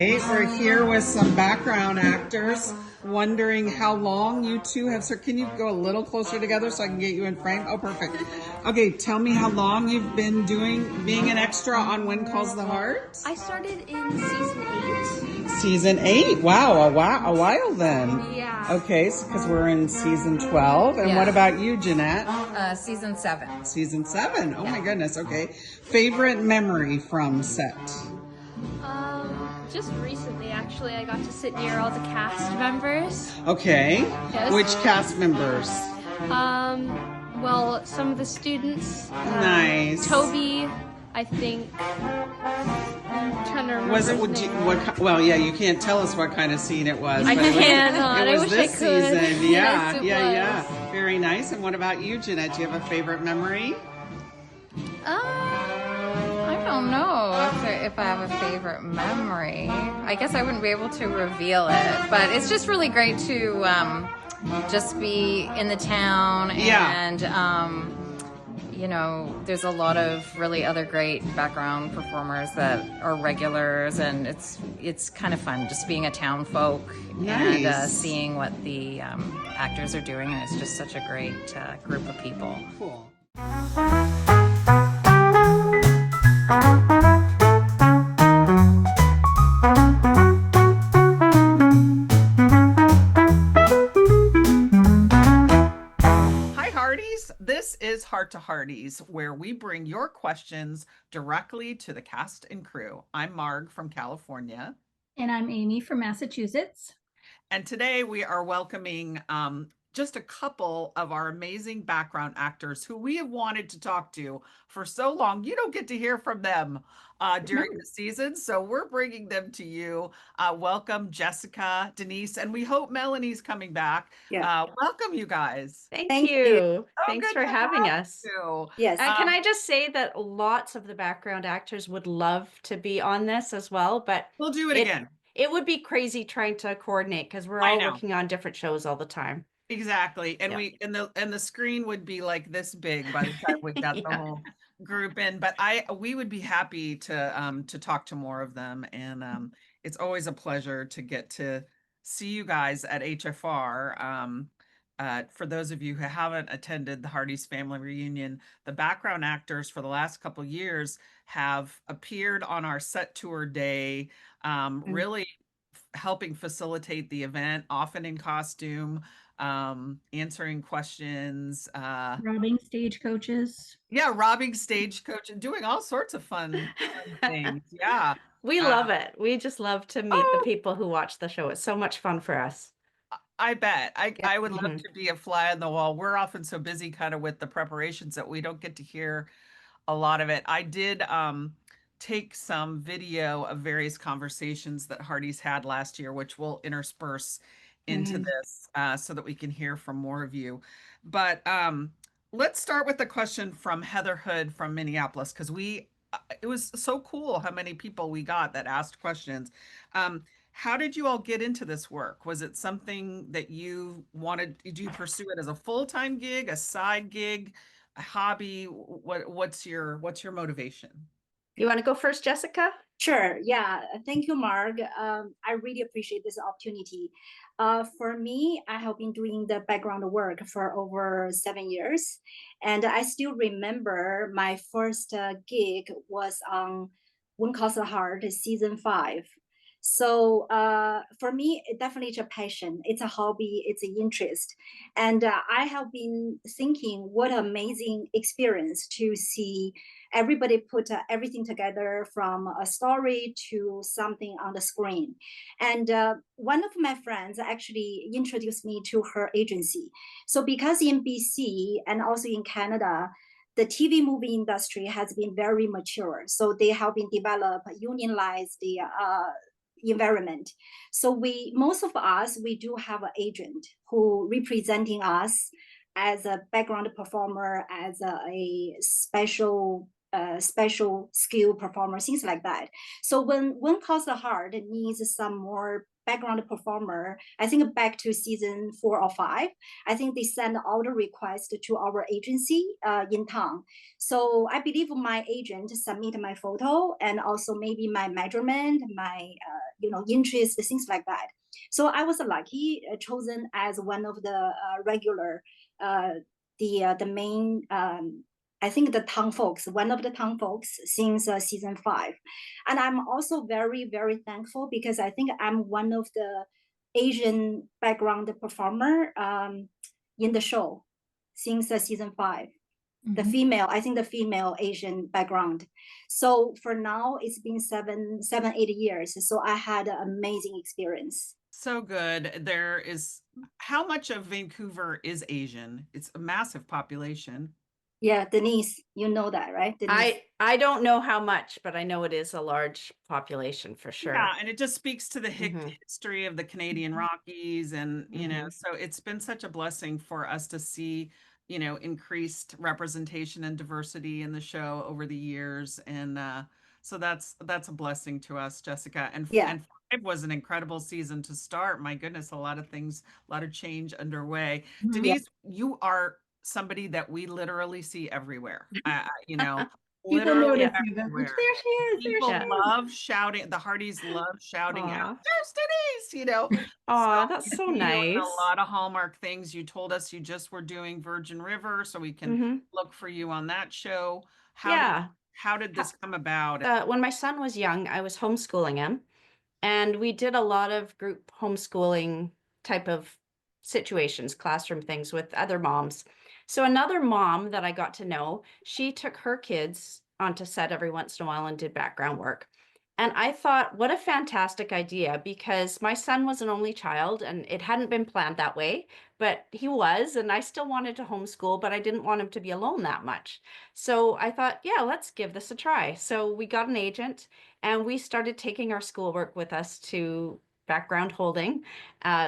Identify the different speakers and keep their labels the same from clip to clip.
Speaker 1: Hey, we're here with some background actors, wondering how long you two have. So, can you go a little closer together so I can get you in frame? Oh, perfect. Okay, tell me how long you've been being an extra on When Calls the Heart.
Speaker 2: I started in season 8.
Speaker 1: Season 8. Wow, a while then.
Speaker 2: Yeah.
Speaker 1: Okay, because we're in season 12. And what about you, Jeanette?
Speaker 3: Season 7.
Speaker 1: Season 7. Oh my goodness. Okay. Favorite memory from set?
Speaker 2: Just recently, actually, I got to sit near all the cast members.
Speaker 1: Okay.
Speaker 2: Yes.
Speaker 1: Which cast members?
Speaker 2: Well, some of the students.
Speaker 1: Nice.
Speaker 2: Toby, I think. I'm trying to remember.
Speaker 1: Was it? Well, yeah, you can't tell us what kind of scene it was.
Speaker 2: I
Speaker 1: but
Speaker 2: cannot.
Speaker 1: It was
Speaker 2: I wish
Speaker 1: this
Speaker 2: I could.
Speaker 1: season.
Speaker 2: Yes,
Speaker 1: Yeah. Very nice. And what about you, Jeanette? Do you have a favorite memory?
Speaker 3: I don't know if I have a favorite memory. I guess I wouldn't be able to reveal it, but it's just really great to just be in the town and there's a lot of really other great background performers that are regulars, and it's kind of fun just being a town folk and seeing what the actors are doing, and it's just such a great group of people.
Speaker 1: Cool. This is Heart to Hearties, where we bring your questions directly to the cast and crew. I'm Marg from California.
Speaker 4: And I'm Amy from Massachusetts.
Speaker 1: And today we are welcoming just a couple of our amazing background actors who we have wanted to talk to for so long. You don't get to hear from them during the season, so we're bringing them to you. Welcome, Jessica, Denise, and we hope Melanie's coming back.
Speaker 5: Yeah.
Speaker 1: Welcome, you guys.
Speaker 5: Thank you.
Speaker 6: Thanks for having us.
Speaker 5: Yes.
Speaker 6: Can I just say that lots of the background actors would love to be on this as well, but
Speaker 1: we'll do it again.
Speaker 6: It would be crazy trying to coordinate because we're all working on different shows all the time.
Speaker 1: Exactly. And the screen would be like this big by the time we got the whole group in. But we would be happy to talk to more of them. And it's always a pleasure to get to see you guys at HFR. For those of you who haven't attended the Hardy's family reunion, the background actors for the last couple years have appeared on our set tour day, really helping facilitate the event, often in costume, answering questions,
Speaker 4: robbing stagecoaches.
Speaker 1: Robbing stagecoach and doing all sorts of fun things. Yeah.
Speaker 6: We love it. We just love to meet the people who watch the show. It's so much fun for us.
Speaker 1: I bet. I would love to be a fly on the wall. We're often so busy kind of with the preparations that we don't get to hear a lot of it. I did take some video of various conversations that Hardy's had last year, which we'll intersperse into this so that we can hear from more of you. But let's start with the question from Heather Hood from Minneapolis, because it was so cool how many people we got that asked questions. How did you all get into this work? Was it something that you wanted? Did you pursue it as a full-time gig, a side gig, a hobby? What's your motivation?
Speaker 6: You want to go first, Jessica?
Speaker 5: Sure. Yeah. Thank you, Marg. I really appreciate this opportunity. For me, I have been doing the background work for over 7 years, and I still remember my first gig was on When Calls the Heart, season 5. So for me, it definitely is a passion. It's a hobby. It's an interest. And I have been thinking what an amazing experience to see everybody put everything together from a story to something on the screen. And one of my friends actually introduced me to her agency. So because in BC and also in Canada, the TV movie industry has been very mature. So they have been developed, unionized the environment. So most of us, we do have an agent who representing us as a background performer, as a special skill performer, things like that. So when Calls the Heart needs some more background performer, I think back to season 4 or 5, I think they send all the requests to our agency in town. So I believe my agent submit my photo and also maybe my measurement, my interests, things like that. So I was lucky, chosen as one of the regular, the main, I think the town folks, one of the town folks since season 5. And I'm also very, very thankful because I think I'm one of the Asian background performer in the show since season 5. The female, I think the female Asian background. So for now, it's been 8 years. So I had an amazing experience.
Speaker 1: So good. How much of Vancouver is Asian? It's a massive population.
Speaker 5: Yeah, Denise, you know that, right? Denise.
Speaker 6: I don't know how much, but I know it is a large population for sure.
Speaker 1: Yeah, and it just speaks to the history of the Canadian Rockies, and so it's been such a blessing for us to see, increased representation and diversity in the show over the years, and so that's a blessing to us, Jessica. And
Speaker 5: Yeah.
Speaker 1: and 5 was an incredible season to start. My goodness, a lot of things, a lot of change underway. Denise, you are somebody that we literally see everywhere.
Speaker 4: People
Speaker 1: Literally
Speaker 4: notice you.
Speaker 1: everywhere.
Speaker 4: There she is. There
Speaker 1: People
Speaker 4: she is.
Speaker 1: love shouting. The Hardys love shouting out, "There's Denise!"
Speaker 6: Aw,
Speaker 1: So
Speaker 6: that's so
Speaker 1: you and
Speaker 6: nice.
Speaker 1: a lot of Hallmark things. You told us you just were doing Virgin River, so we can look for you on that show. How did this come about?
Speaker 6: When my son was young, I was homeschooling him, and we did a lot of group homeschooling type of situations, classroom things with other moms. So another mom that I got to know, she took her kids onto set every once in a while and did background work. And I thought, what a fantastic idea, because my son was an only child and it hadn't been planned that way, but he was, and I still wanted to homeschool, but I didn't want him to be alone that much. So I thought, yeah, let's give this a try. So we got an agent and we started taking our schoolwork with us to background holding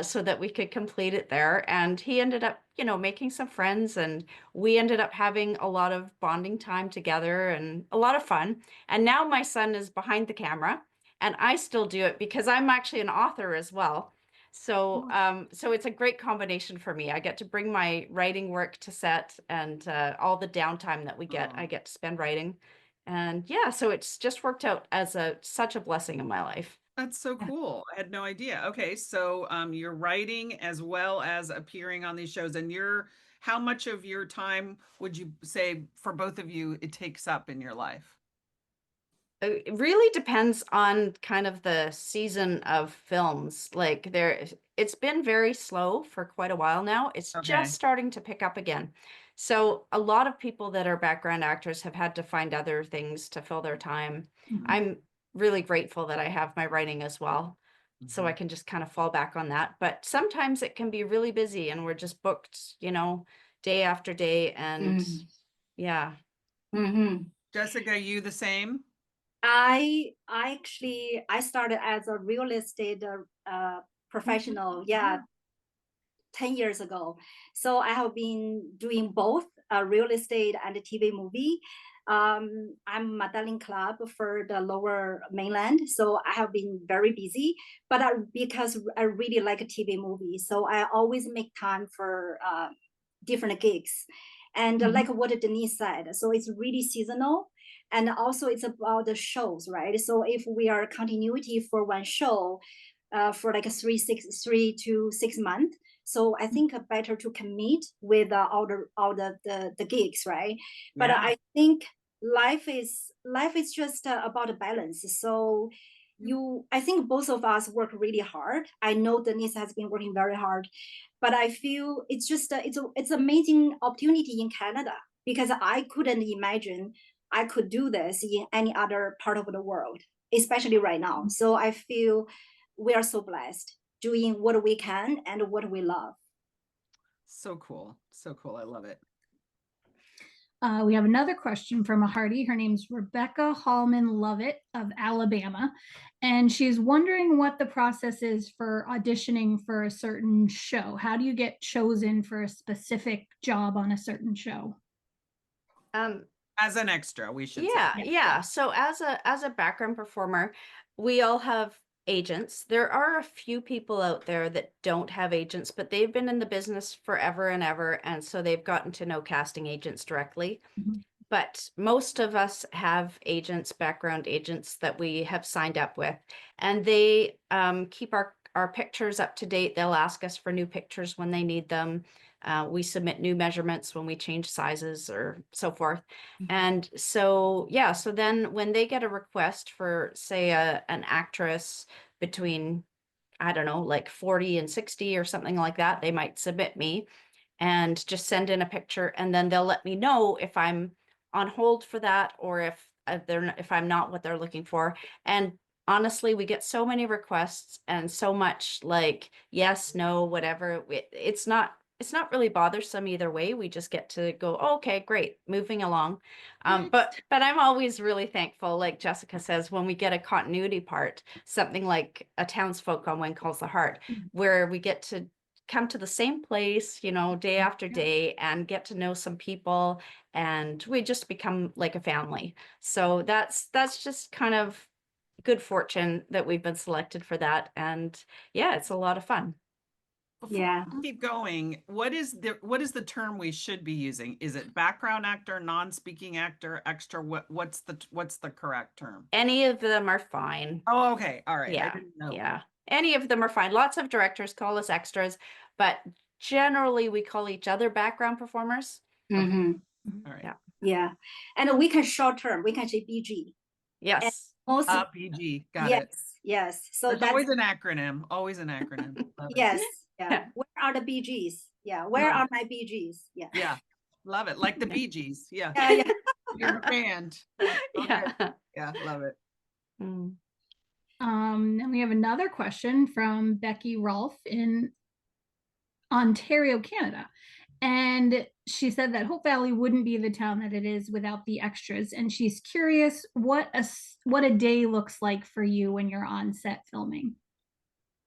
Speaker 6: so that we could complete it there. And he ended up, making some friends, and we ended up having a lot of bonding time together and a lot of fun. And now my son is behind the camera and I still do it because I'm actually an author as well. So, so it's a great combination for me. I get to bring my writing work to set, and all the downtime that we get, I get to spend writing. And yeah, so it's just worked out as such a blessing in my life.
Speaker 1: That's so cool. I had no idea. Okay, so you're writing as well as appearing on these shows, and how much of your time would you say for both of you it takes up in your life?
Speaker 6: It really depends on kind of the season of films. Like it's been very slow for quite a while now. It's
Speaker 1: Okay.
Speaker 6: just starting to pick up again. So a lot of people that are background actors have had to find other things to fill their time. I'm really grateful that I have my writing as well. So I can just kind of fall back on that. But sometimes it can be really busy and we're just booked, day after day. And yeah.
Speaker 1: Jessica, you the same?
Speaker 5: I started as a real estate professional, 10 years ago. So I have been doing both real estate and TV movie. I'm modeling club for the lower mainland, so I have been very busy, but because I really like a TV movie, so I always make time for different gigs. And like what Denise said, so it's really seasonal. And also it's about the shows, right? So if we are continuity for one show for like 3 to 6 months, so I think better to commit with all the gigs, right? But I think life is just about a balance. So I think both of us work really hard. I know Denise has been working very hard, but I feel it's just it's amazing opportunity in Canada, because I couldn't imagine I could do this in any other part of the world, especially right now. So I feel we are so blessed doing what we can and what we love.
Speaker 1: So cool. So cool. I love it.
Speaker 4: We have another question from a Hardy. Her name's Rebecca Hallman Lovett of Alabama. And she's wondering what the process is for auditioning for a certain show. How do you get chosen for a specific job on a certain show?
Speaker 1: As an extra, we should say.
Speaker 6: Yeah. So as a background performer, we all have agents. There are a few people out there that don't have agents, but they've been in the business forever and ever, and so they've gotten to know casting agents directly. but most of us have agents, background agents that we have signed up with, and they keep our pictures up to date. They'll ask us for new pictures when they need them. We submit new measurements when we change sizes or so forth. And so, yeah, so then when they get a request for, say, an actress between, I don't know, like 40 and 60 or something like that, they might submit me and just send in a picture, and then they'll let me know if I'm on hold for that, or if I'm not what they're looking for. And honestly, we get so many requests and so much like yes, no, whatever. It's not really bothersome either way. We just get to go, oh, okay, great, moving along. But I'm always really thankful, like Jessica says, when we get a continuity part, something like a townsfolk on When Calls the Heart, where we get to come to the same place, you know, day after day and get to know some people, and we just become like a family. So that's just kind of good fortune that we've been selected for that. And yeah, it's a lot of fun.
Speaker 5: Yeah.
Speaker 1: Keep going. What is the term we should be using? Is it background actor, non-speaking actor, extra? What's the correct term?
Speaker 6: Any of them are fine.
Speaker 1: Oh, okay. All right. I
Speaker 6: Yeah.
Speaker 1: didn't know.
Speaker 6: Yeah. Any of them are fine. Lots of directors call us extras, but generally we call each other background performers.
Speaker 5: Mhm.
Speaker 1: All right.
Speaker 6: Yeah.
Speaker 5: Yeah. And we can short term, we can say BG.
Speaker 6: Yes.
Speaker 5: Most
Speaker 1: BG. Got
Speaker 5: yes,
Speaker 1: it.
Speaker 5: yes. So
Speaker 1: There's
Speaker 5: that's
Speaker 1: always an acronym. Always an acronym. Love it.
Speaker 5: yes. Yeah.
Speaker 6: Yeah.
Speaker 5: Where are the BGs? Yeah. Where
Speaker 1: Love
Speaker 5: are
Speaker 1: it.
Speaker 5: my BGs? Yeah.
Speaker 1: Yeah. Love it. Like the Bee Gees. Yeah.
Speaker 5: Yeah. Yeah.
Speaker 1: You're a band. Okay.
Speaker 6: Yeah.
Speaker 1: Yeah. Love it.
Speaker 6: Mm.
Speaker 4: Then we have another question from Becky Rolfe in Ontario, Canada. And she said that Hope Valley wouldn't be the town that it is without the extras. And she's curious what a day looks like for you when you're on set filming.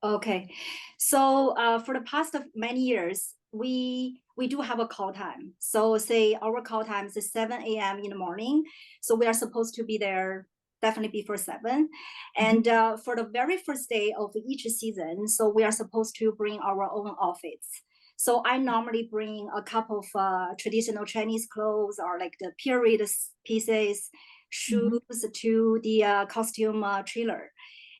Speaker 5: Okay. So for the past of many years, we do have a call time. So say our call time is 7 a.m. in the morning. So we are supposed to be there definitely before 7. And for the very first day of each season, so we are supposed to bring our own outfits. So I normally bring a couple of traditional Chinese clothes or like the period pieces, shoes to the costume trailer.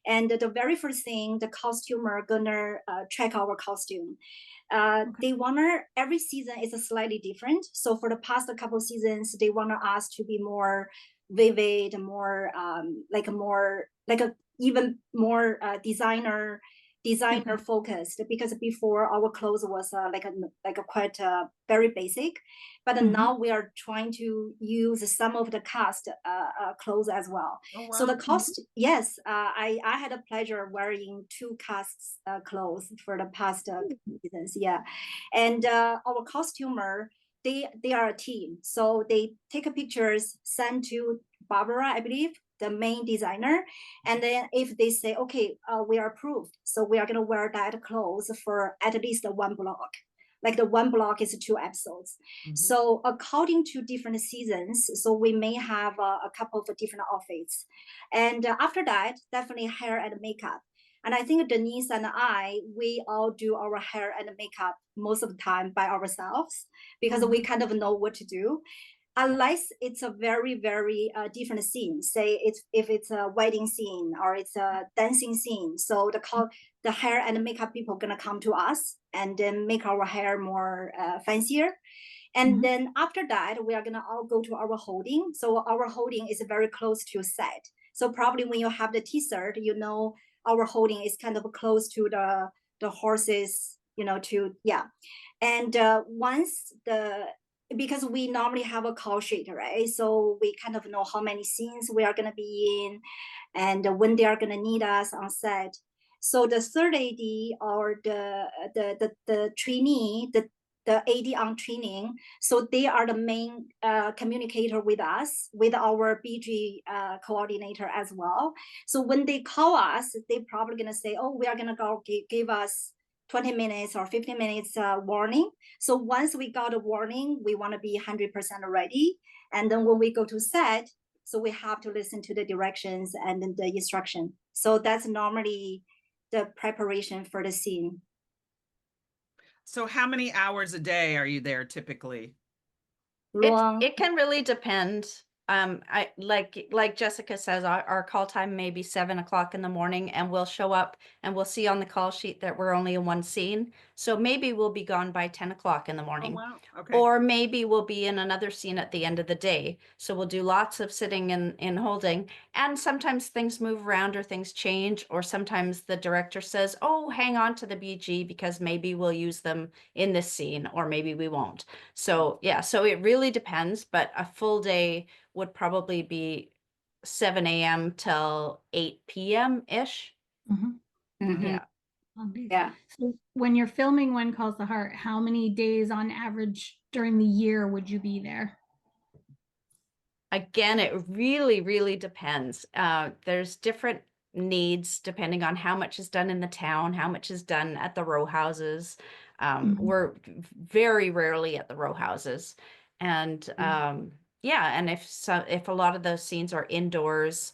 Speaker 5: And the very first thing, the costumer gonna check our costume. They wanna, every season is slightly different. So for the past couple seasons, they wanna us to be more vivid, more even more designer focused, because before our clothes was like a quite very basic, but now we are trying to use some of the cast clothes as well.
Speaker 1: Oh, wow.
Speaker 5: So the cost, yes, I had a pleasure wearing 2 casts clothes for the past seasons, yeah. And our costumer, they are a team, so they take pictures, send to Barbara, I believe, the main designer, and then if they say, okay, we are approved, so we are gonna wear that clothes for at least 1 block. Like the 1 block is 2 episodes. So according to different seasons, so we may have a couple of different outfits. And after that, definitely hair and makeup. And I think Denise and I, we all do our hair and makeup most of the time by ourselves, because we kind of know what to do. Unless it's a very, very different scene, say if it's a wedding scene or it's a dancing scene, so the hair and makeup people gonna come to us and then make our hair more fancier. And then after that, we are gonna all go to our holding. So our holding is very close to set. So probably when you have the t-shirt, you know, our holding is kind of close to the horses, you know, to, yeah. And once because we normally have a call sheet, right? So we kind of know how many scenes we are gonna be in and when they are gonna need us on set. So the third AD or the trainee, the AD on training, so they are the main communicator with us, with our BG coordinator as well. So when they call us, they're probably gonna say, oh, we are gonna go give us 20 minutes or 15 minutes warning. So once we got a warning, we want to be 100% ready. And then when we go to set, so we have to listen to the directions and then the instruction. So that's normally the preparation for the scene.
Speaker 1: So how many hours a day are you there typically?
Speaker 6: It can really depend. I like Jessica says, our call time may be 7 o'clock in the morning, and we'll show up and we'll see on the call sheet that we're only in one scene. So maybe we'll be gone by 10 o'clock in the
Speaker 1: Oh,
Speaker 6: morning.
Speaker 1: wow. Okay.
Speaker 6: Or maybe we'll be in another scene at the end of the day. So we'll do lots of sitting and holding. And sometimes things move around or things change, or sometimes the director says, oh, hang on to the BG because maybe we'll use them in this scene, or maybe we won't. So yeah, so it really depends, but a full day would probably be 7 a.m. till 8 p.m.-ish.
Speaker 4: Mhm.
Speaker 6: Yeah.
Speaker 4: Okay.
Speaker 5: Yeah.
Speaker 4: So when you're filming When Calls the Heart, how many days on average during the year would you be there?
Speaker 6: Again, it really, really depends. There's different needs depending on how much is done in the town, how much is done at the row houses. We're very rarely at the row houses. And yeah, and if a lot of those scenes are indoors,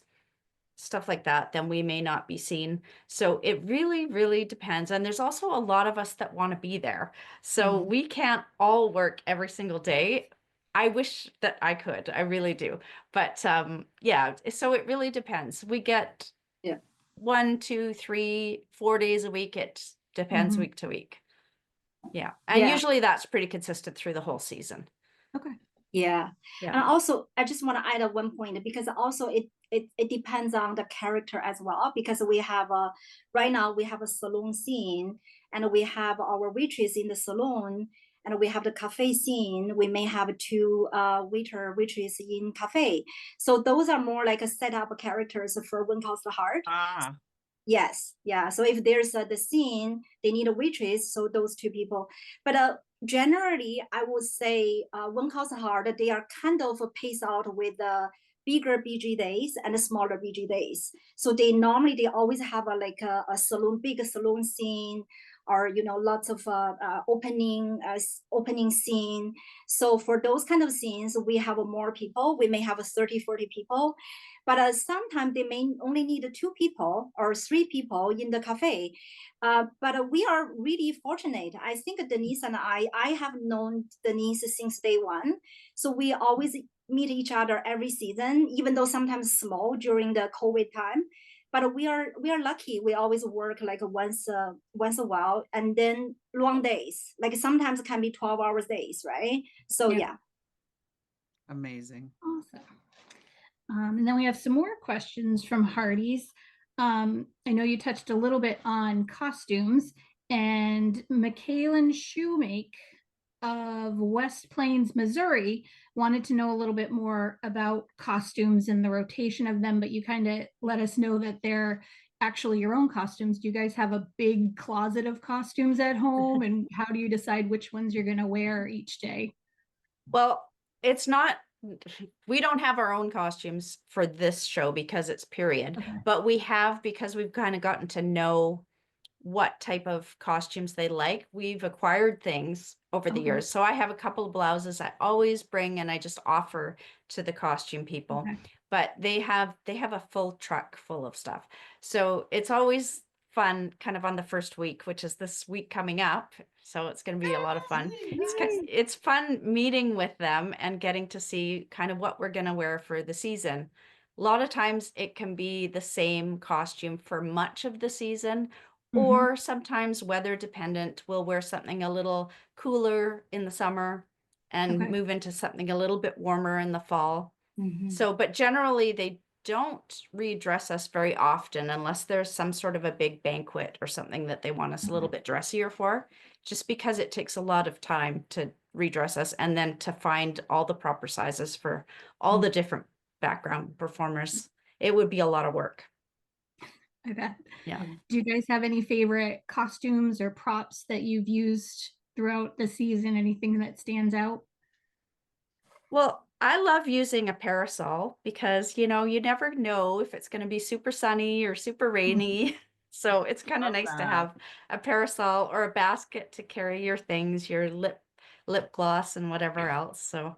Speaker 6: stuff like that, then we may not be seen. So it really, really depends. And there's also a lot of us that want to be there. So we can't all work every single day. I wish that I could. I really do. But yeah, so it really depends. We get 1, 2, 3, 4 days a week. It depends week to week. Yeah. And usually that's pretty consistent through the whole season.
Speaker 4: Okay.
Speaker 5: Yeah.
Speaker 6: Yeah.
Speaker 5: And also, I just want to add one point, because also it depends on the character as well, because we have right now we have a saloon scene, and we have our waitress in the saloon, and we have the cafe scene. We may have 2 waitress in cafe. So those are more like a setup characters for When Calls the Heart.
Speaker 1: Ah,
Speaker 5: Yes, yeah. So if there's the scene, they need a waitress, so those 2 people. But generally, I would say When Calls the Heart, they are kind of paced out with bigger BG days and smaller BG days. So they always have a saloon, big saloon scene, or lots of opening scene. So for those kind of scenes, we have more people. We may have 30, 40 people. But sometimes they may only need 2 people or 3 people in the cafe. But we are really fortunate. I think Denise and I have known Denise since day one. So we always meet each other every season, even though sometimes small during the COVID time. But we are lucky. We always work like once a while, and then long days. Like sometimes it can be 12 hours days, right? So yeah.
Speaker 1: amazing.
Speaker 4: Awesome. And then we have some more questions from Hardee's. I know you touched a little bit on costumes, and Michaelan Shoemake of West Plains, Missouri, wanted to know a little bit more about costumes and the rotation of them, but you kind of let us know that they're actually your own costumes. Do you guys have a big closet of costumes at home, and how do you decide which ones you're going to wear each day?
Speaker 6: Well, it's not, we don't have our own costumes for this show because it's period, but we have, because we've kind of gotten to know what type of costumes they like. We've acquired things over the years. So I have a couple of blouses I always bring and I just offer to the costume people. But they have a full truck full of stuff. So it's always fun kind of on the first week, which is this week coming up. So it's going to be a lot of fun. It's fun meeting with them and getting to see kind of what we're going to wear for the season. A lot of times it can be the same costume for much of the season, or sometimes weather dependent. We'll wear something a little cooler in the summer and move into something a little bit warmer in the fall. So, but generally they don't redress us very often unless there's some sort of a big banquet or something that they want us a little bit dressier for, just because it takes a lot of time to redress us and then to find all the proper sizes for all the different background performers. It would be a lot of work.
Speaker 4: I bet.
Speaker 6: Yeah.
Speaker 4: Do you guys have any favorite costumes or props that you've used throughout the season? Anything that stands out?
Speaker 6: Well, I love using a parasol because, you never know if it's going to be super sunny or super rainy. So it's kind of nice to have a parasol or a basket to carry your things, your lip gloss and whatever else. So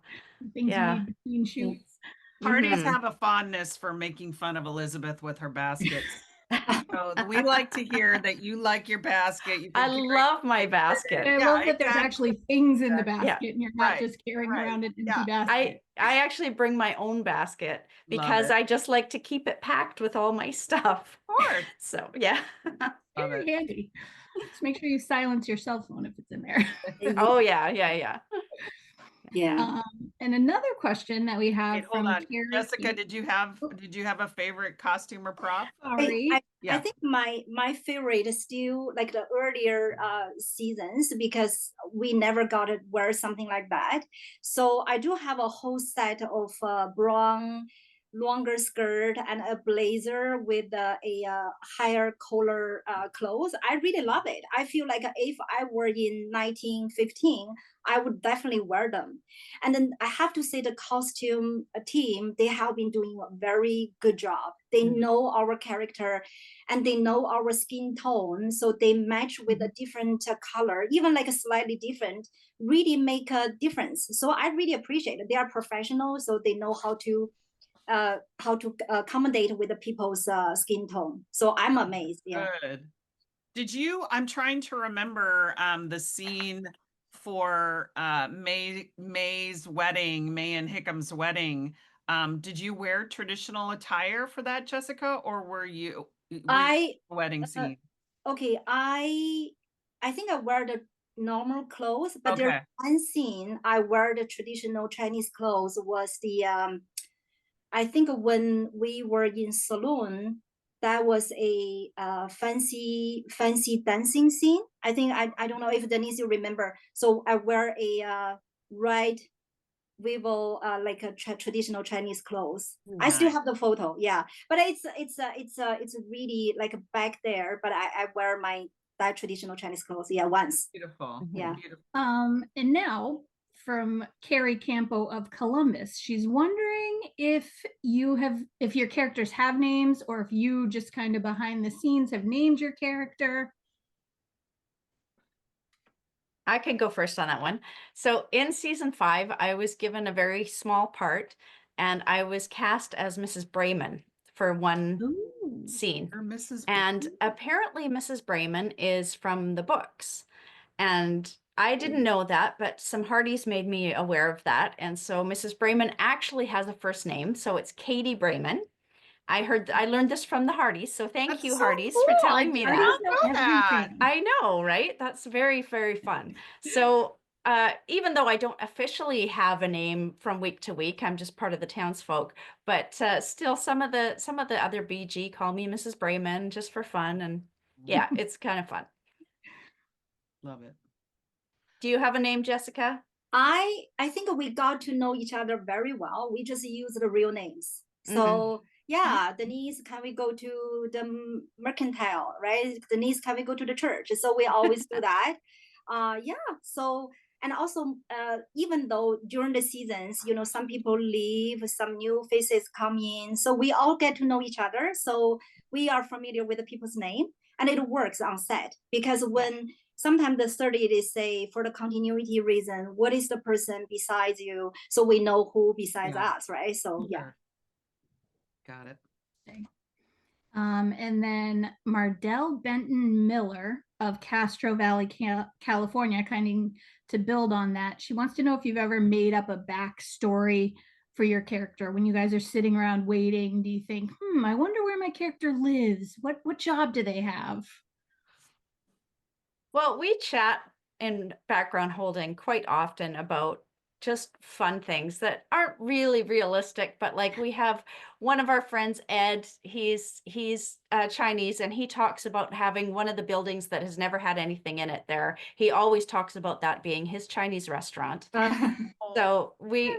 Speaker 4: Things you need between shoots.
Speaker 1: Hardee's have a fondness for making fun of Elizabeth with her baskets. So we like to hear that you like your basket. You've
Speaker 6: I
Speaker 1: been
Speaker 6: love my basket.
Speaker 4: I
Speaker 1: Yeah,
Speaker 4: love that there's
Speaker 1: exactly.
Speaker 4: actually things in the
Speaker 1: Exactly.
Speaker 4: basket and you're not
Speaker 1: Right,
Speaker 4: just carrying
Speaker 1: right.
Speaker 4: around an empty
Speaker 1: Yeah.
Speaker 4: basket.
Speaker 6: I actually bring my own basket
Speaker 1: Love
Speaker 6: because
Speaker 1: it.
Speaker 6: I just like to keep it packed with all my stuff.
Speaker 1: Of course.
Speaker 6: So yeah.
Speaker 1: Love
Speaker 4: Very
Speaker 1: it.
Speaker 4: handy. Just make sure you silence your cell phone if it's in there.
Speaker 6: Oh yeah, yeah, yeah.
Speaker 5: Yeah.
Speaker 4: And another question that we
Speaker 1: Wait,
Speaker 4: have
Speaker 1: hold
Speaker 4: from
Speaker 1: on.
Speaker 4: Carrie.
Speaker 1: Jessica, did you have a favorite costume or prop?
Speaker 4: Sorry.
Speaker 5: I
Speaker 1: Yeah.
Speaker 5: think my favorite is still like the earlier seasons because we never got to wear something like that. So I do have a whole set of brown longer skirt and a blazer with a higher collar clothes. I really love it. I feel like if I were in 1915, I would definitely wear them. And then I have to say the costume team, they have been doing a very good job. They know our character and they know our skin tone. So they match with a different color, even like a slightly different, really make a difference. So I really appreciate it. They are professionals, so they know how to accommodate with the people's skin tone. So I'm amazed. Yeah.
Speaker 1: Good. I'm trying to remember the scene for May's wedding, May and Hickham's wedding. Did you wear traditional attire for that, Jessica, or were you
Speaker 5: I
Speaker 1: wedding scene?
Speaker 5: okay. I think I wear the normal clothes, but there's
Speaker 1: Okay.
Speaker 5: one scene I wear the traditional Chinese clothes was the I think when we were in saloon, that was a fancy dancing scene. I think I don't know if Denise you remember. So I wear a red weevil like a traditional Chinese clothes. I still have the photo, yeah. But it's really like back there. But I wear my that traditional Chinese clothes, yeah, once.
Speaker 1: Beautiful.
Speaker 5: Yeah.
Speaker 1: Beautiful.
Speaker 4: And now from Carrie Campo of Columbus, she's wondering if your characters have names or if you just kind of behind the scenes have named your character.
Speaker 6: I can go first on that one. So in season 5, I was given a very small part and I was cast as Mrs. Brayman for one scene.
Speaker 1: Or Mrs.
Speaker 6: And apparently Mrs. Brayman is from the books. And I didn't know that, but some Hardys made me aware of that. And so Mrs. Brayman actually has a first name. So it's Katie Brayman. I learned this from the Hardys. So thank
Speaker 1: That's
Speaker 6: you,
Speaker 1: so
Speaker 6: Hardys,
Speaker 1: cool.
Speaker 6: for telling me
Speaker 1: I
Speaker 6: that.
Speaker 1: didn't know that.
Speaker 6: I know, right? That's very, very fun. So even though I don't officially have a name from week to week, I'm just part of the townsfolk. But still, some of the other BG call me Mrs. Brayman just for fun, and yeah, it's kind of fun.
Speaker 1: Love it.
Speaker 6: Do you have a name, Jessica?
Speaker 5: I think we got to know each other very well. We just use the real names. So yeah, Denise, can we go to the mercantile, right? Denise, can we go to the church? So we always do that. Yeah. So and also even though during the seasons, you know, some people leave, some new faces come in. So we all get to know each other. So we are familiar with the people's name and it works on set because when sometimes the 30 they say for the continuity reason, what is the person besides you? So we know who besides us, right? So yeah.
Speaker 1: Got it.
Speaker 4: And then Mardell Benton Miller of Castro Valley, California, kind of to build on that. She wants to know if you've ever made up a backstory for your character when you guys are sitting around waiting. Do you think, I wonder where my character lives? What job do they have?
Speaker 6: Well, we chat in background holding quite often about just fun things that aren't really realistic, but like we have one of our friends, Ed, he's Chinese, and he talks about having one of the buildings that has never had anything in it there. He always talks about that being his Chinese restaurant. So we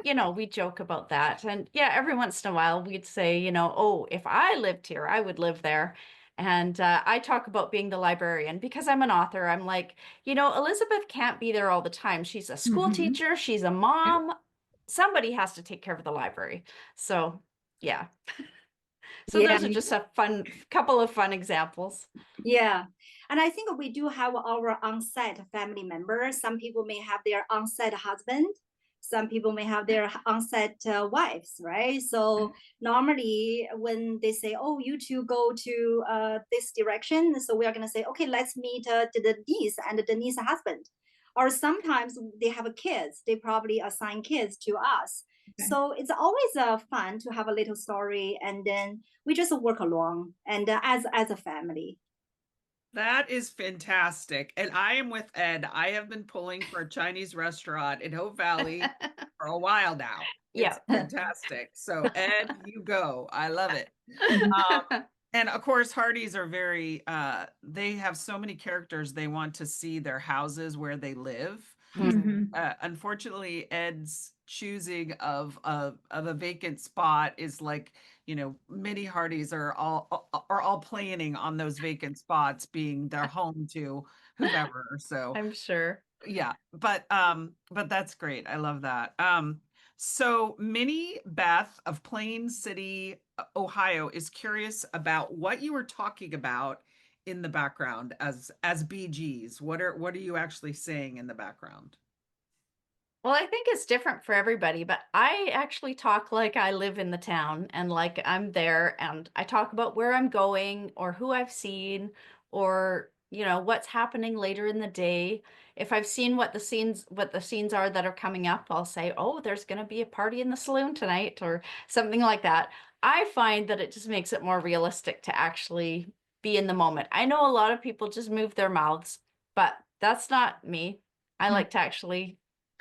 Speaker 6: joke about that. And yeah, every once in a while we'd say, oh, if I lived here, I would live there. And I talk about being the librarian because I'm an author. I'm like, Elizabeth can't be there all the time. She's a school teacher. She's a mom. Somebody has to take care of the library. So, yeah. So those are just a couple of fun examples.
Speaker 5: Yeah. And I think we do have our on-set family members. Some people may have their on-set husband. Some people may have their on-set wives, right? So normally when they say, oh, you two go to this direction, so we are going to say, okay, let's meet Denise and Denise's husband. Or sometimes they have kids, they probably assign kids to us. Okay. So it's always fun to have a little story, and then we just work along and as a family.
Speaker 1: That is fantastic. And I am with Ed. I have been pulling for a Chinese restaurant in Hope Valley for a while now. It's fantastic. So Ed, you go. I love it. And of course, Hardys are very, they have so many characters. They want to see their houses where they live. Unfortunately, Ed's choosing of a vacant spot is like, many Hardys are all planning on those vacant spots being their home to whomever. So
Speaker 6: I'm sure.
Speaker 1: Yeah, but that's great. I love that. So Minnie Beth of Plain City, Ohio is curious about what you were talking about in the background as BGs. What are you actually saying in the background?
Speaker 6: Well, I think it's different for everybody, but I actually talk like I live in the town and like I'm there, and I talk about where I'm going or who I've seen or, what's happening later in the day. If I've seen what the scenes are that are coming up, I'll say, "Oh, there's going to be a party in the saloon tonight," or something like that. I find that it just makes it more realistic to actually be in the moment. I know a lot of people just move their mouths, but that's not me. I like to actually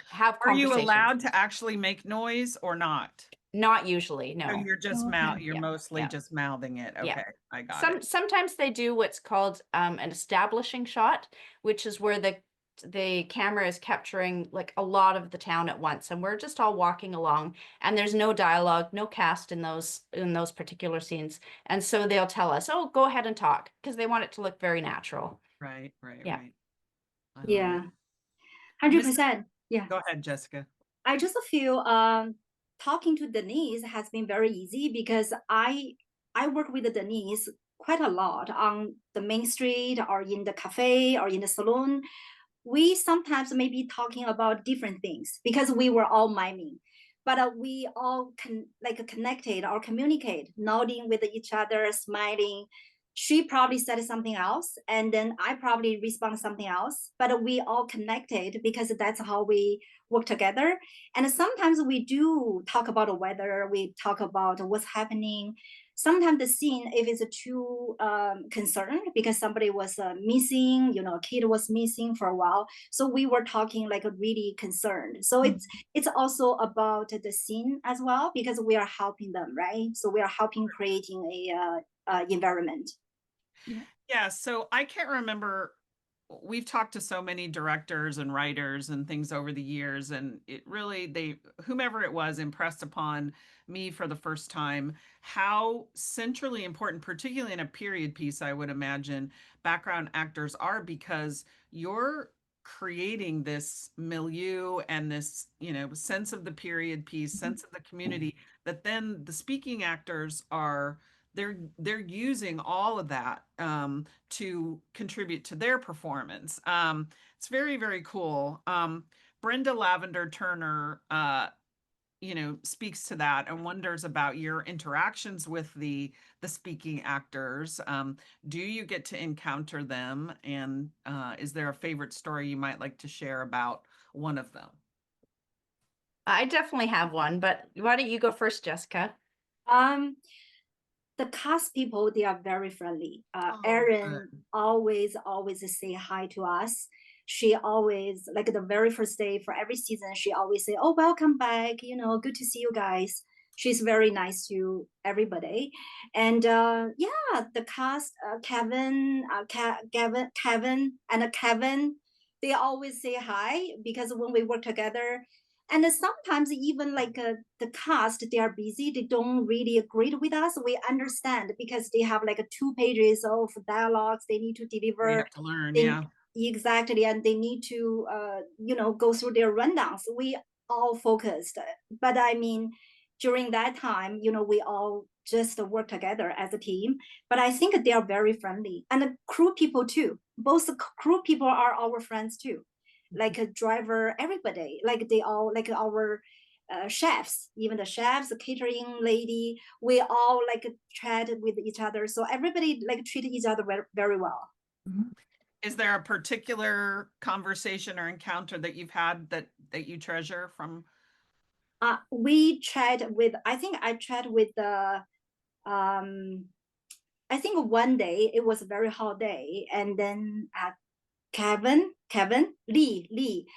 Speaker 6: have
Speaker 1: Are you
Speaker 6: conversations.
Speaker 1: allowed to actually make noise or not?
Speaker 6: Not usually, no.
Speaker 1: So you're just you're mostly just mouthing it. Okay, I got it.
Speaker 6: Sometimes they do what's called an establishing shot, which is where the camera is capturing like a lot of the town at once, and we're just all walking along, and there's no dialogue, no cast in those particular scenes, and so they'll tell us, "Oh, go ahead and talk," because they want it to look very natural.
Speaker 1: Right.
Speaker 6: Yeah.
Speaker 5: Yeah. 100%. Yeah.
Speaker 1: Go ahead, Jessica.
Speaker 5: I just feel talking to Denise has been very easy because I work with Denise quite a lot on the main street or in the cafe or in the salon. We sometimes may be talking about different things because we were all miming, but we all connected or communicate, nodding with each other, smiling. She probably said something else, and then I probably respond something else, but we all connected because that's how we work together. And sometimes we do talk about the weather, we talk about what's happening. Sometimes the scene, if it's too concerned because somebody was missing, a kid was missing for a while, so we were talking like really concerned. So it's also about the scene as well, because we are helping them, right? So we are helping creating a environment.
Speaker 1: Yeah, so I can't remember. We've talked to so many directors and writers and things over the years, and it really, whomever it was, impressed upon me for the first time how centrally important, particularly in a period piece, I would imagine, background actors are, because you're creating this milieu and this, sense of the period piece, sense of the community, that then the speaking actors are they're using all of that to contribute to their performance. It's very, very cool. Brenda Lavender Turner, speaks to that and wonders about your interactions with the speaking actors. Do you get to encounter them? And is there a favorite story you might like to share about one of them?
Speaker 6: I definitely have one, but why don't you go first, Jessica?
Speaker 5: The cast people, they are very friendly. Erin always say hi to us. She always, like the very first day for every season, she always say, "Oh, welcome back, good to see you guys." She's very nice to everybody. And the cast, Kevin and Kevin, they always say hi, because when we work together, and sometimes even the cast, they are busy, they don't really agree with us. We understand, because they have 2 pages of dialogues they need to deliver.
Speaker 1: You have to learn,
Speaker 5: exactly, and they need to go through their rundowns. We all focused, but I mean, during that time, we all just work together as a team. But I think they are very friendly, and the crew people too. Both the crew people are our friends too. like a driver, everybody, like they all, like our chefs, even the chefs, the catering lady, we all like chat with each other. So everybody like treated each other very, very well.
Speaker 1: Is there a particular conversation or encounter that you've had that you treasure from?
Speaker 5: We chat with, I think I chat with the, I think one day it was a very hot day, and then Kevin Lee,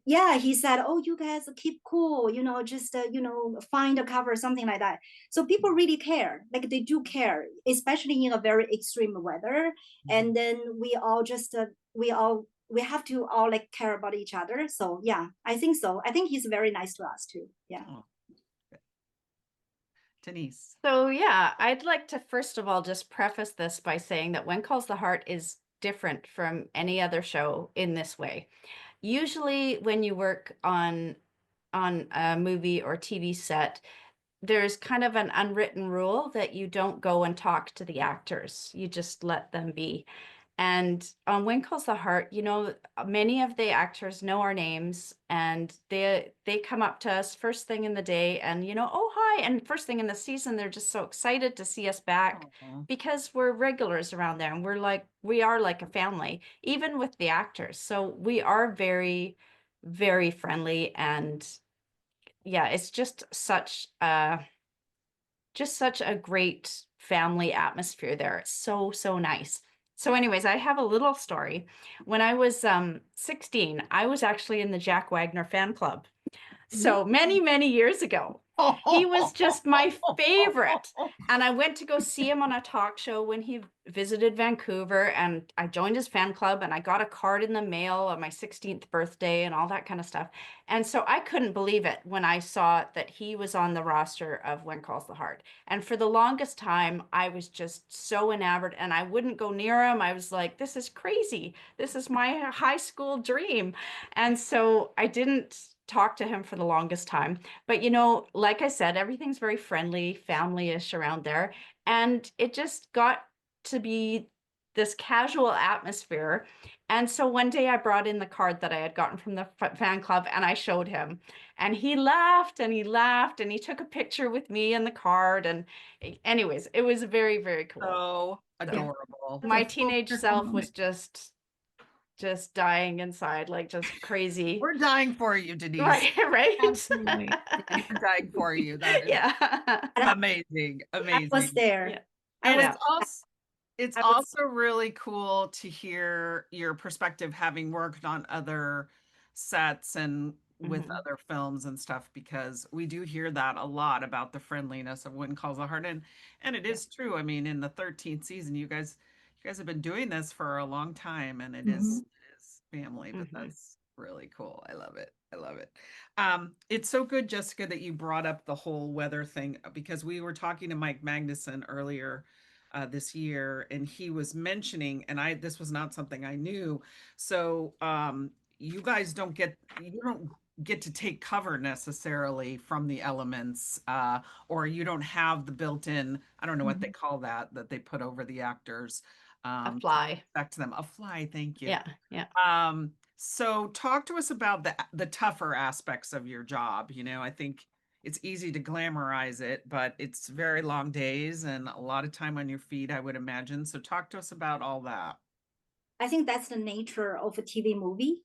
Speaker 5: yeah, he said, oh, you guys keep cool, you know, just find a cover, something like that. So people really care, like they do care, especially in a very extreme weather. And then we all just we have to all like care about each other. So yeah, I think so. I think he's very nice to us too. Yeah.
Speaker 1: Oh, Denise.
Speaker 6: So yeah, I'd like to first of all just preface this by saying that When Calls the Heart is different from any other show in this way. Usually when you work on a movie or TV set, there's kind of an unwritten rule that you don't go and talk to the actors. You just let them be. And on When Calls the Heart, you know, many of the actors know our names, and they come up to us first thing in the day and, you know, oh, hi. And first thing in the season, they're just so excited to see us back because we're regulars around there, and we are like a family, even with the actors. So we are very, very friendly, and yeah, it's just such a great family atmosphere there. It's so, so nice. So anyways, I have a little story. When I was 16, I was actually in the Jack Wagner fan club. So many, many years ago. He was just my favorite. And I went to go see him on a talk show when he visited Vancouver, and I joined his fan club, and I got a card in the mail on my 16th birthday and all that kind of stuff. And so I couldn't believe it when I saw that he was on the roster of When Calls the Heart. And for the longest time, I was just so enamored, and I wouldn't go near him. I was like, this is crazy. This is my high school dream. And so I didn't talk to him for the longest time. But, you know, like I said, everything's very friendly, family-ish around there. And it just got to be this casual atmosphere. And so one day I brought in the card that I had gotten from the fan club, and I showed him, and he laughed and he laughed, and he took a picture with me and the card. And anyways, it was very, very cool.
Speaker 1: So adorable.
Speaker 6: My teenage self was just dying inside, like just crazy.
Speaker 1: We're dying for you, Denise.
Speaker 6: Right.
Speaker 4: Absolutely.
Speaker 1: We're dying for you. That is
Speaker 6: Yeah.
Speaker 1: amazing. Amazing.
Speaker 5: I was there.
Speaker 6: Yeah.
Speaker 1: And
Speaker 6: Yeah.
Speaker 1: it's
Speaker 6: I was-
Speaker 1: also really cool to hear your perspective, having worked on other sets and with other films and stuff, because we do hear that a lot about the friendliness of When Calls the Heart. And it is true. I mean, in the 13th season, you guys have been doing this for a long time, and it is family, but that's really cool. I love it. I love it. It's so good, Jessica, that you brought up the whole weather thing, because we were talking to Mike Magnuson earlier this year, and he was mentioning, and this was not something I knew. So you guys don't get to take cover necessarily from the elements, or you don't have the built-in, I don't know what they call that they put over the actors.
Speaker 6: A fly.
Speaker 1: Back to them. A fly, thank you.
Speaker 6: Yeah.
Speaker 1: So talk to us about the tougher aspects of your job. You know, I think it's easy to glamorize it, but it's very long days and a lot of time on your feet, I would imagine. So talk to us about all that.
Speaker 5: I think that's the nature of a TV movie.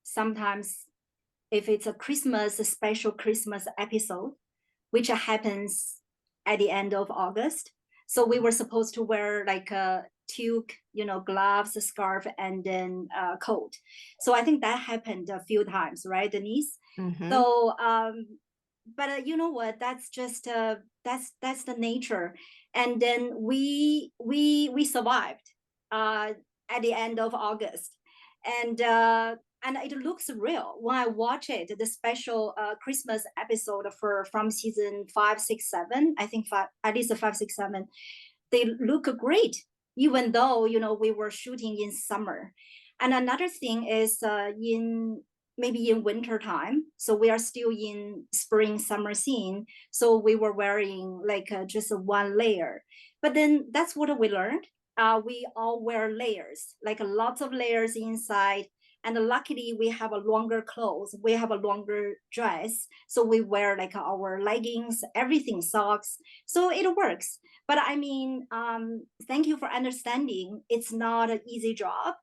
Speaker 5: Sometimes if it's a special Christmas episode, which happens at the end of August. So we were supposed to wear like a toque, gloves, a scarf, and then a coat. So I think that happened a few times, right, Denise? So, but you know what? That's just that's the nature. And then we survived at the end of August, and it looks real when I watch it. The special Christmas episode from season 5, 6, 7, I think at least 5, 6, 7, they look great, even though we were shooting in summer. And another thing is maybe in winter time, so we are still in spring summer scene, so we were wearing like just one layer. But then that's what we learned. We all wear layers, like lots of layers inside. And luckily we have a longer clothes, we have a longer dress. So we wear like our leggings, everything, socks. So it works. But I mean, thank you for understanding. It's not an easy job.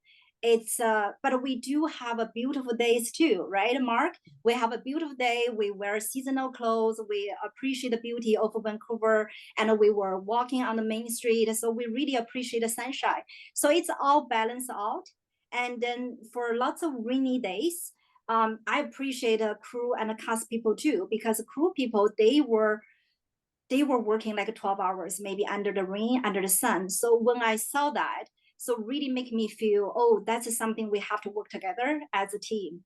Speaker 5: It's but we do have a beautiful days too, right, Mark? We have a beautiful day. We wear seasonal clothes. We appreciate the beauty of Vancouver, and we were walking on the main street. So we really appreciate the sunshine. So it's all balanced out. And then for lots of rainy days, I appreciate crew and cast people too, because crew people, they were working like 12 hours, maybe under the rain, under the sun. So when I saw that, so really make me feel, oh, that's something we have to work together as a team.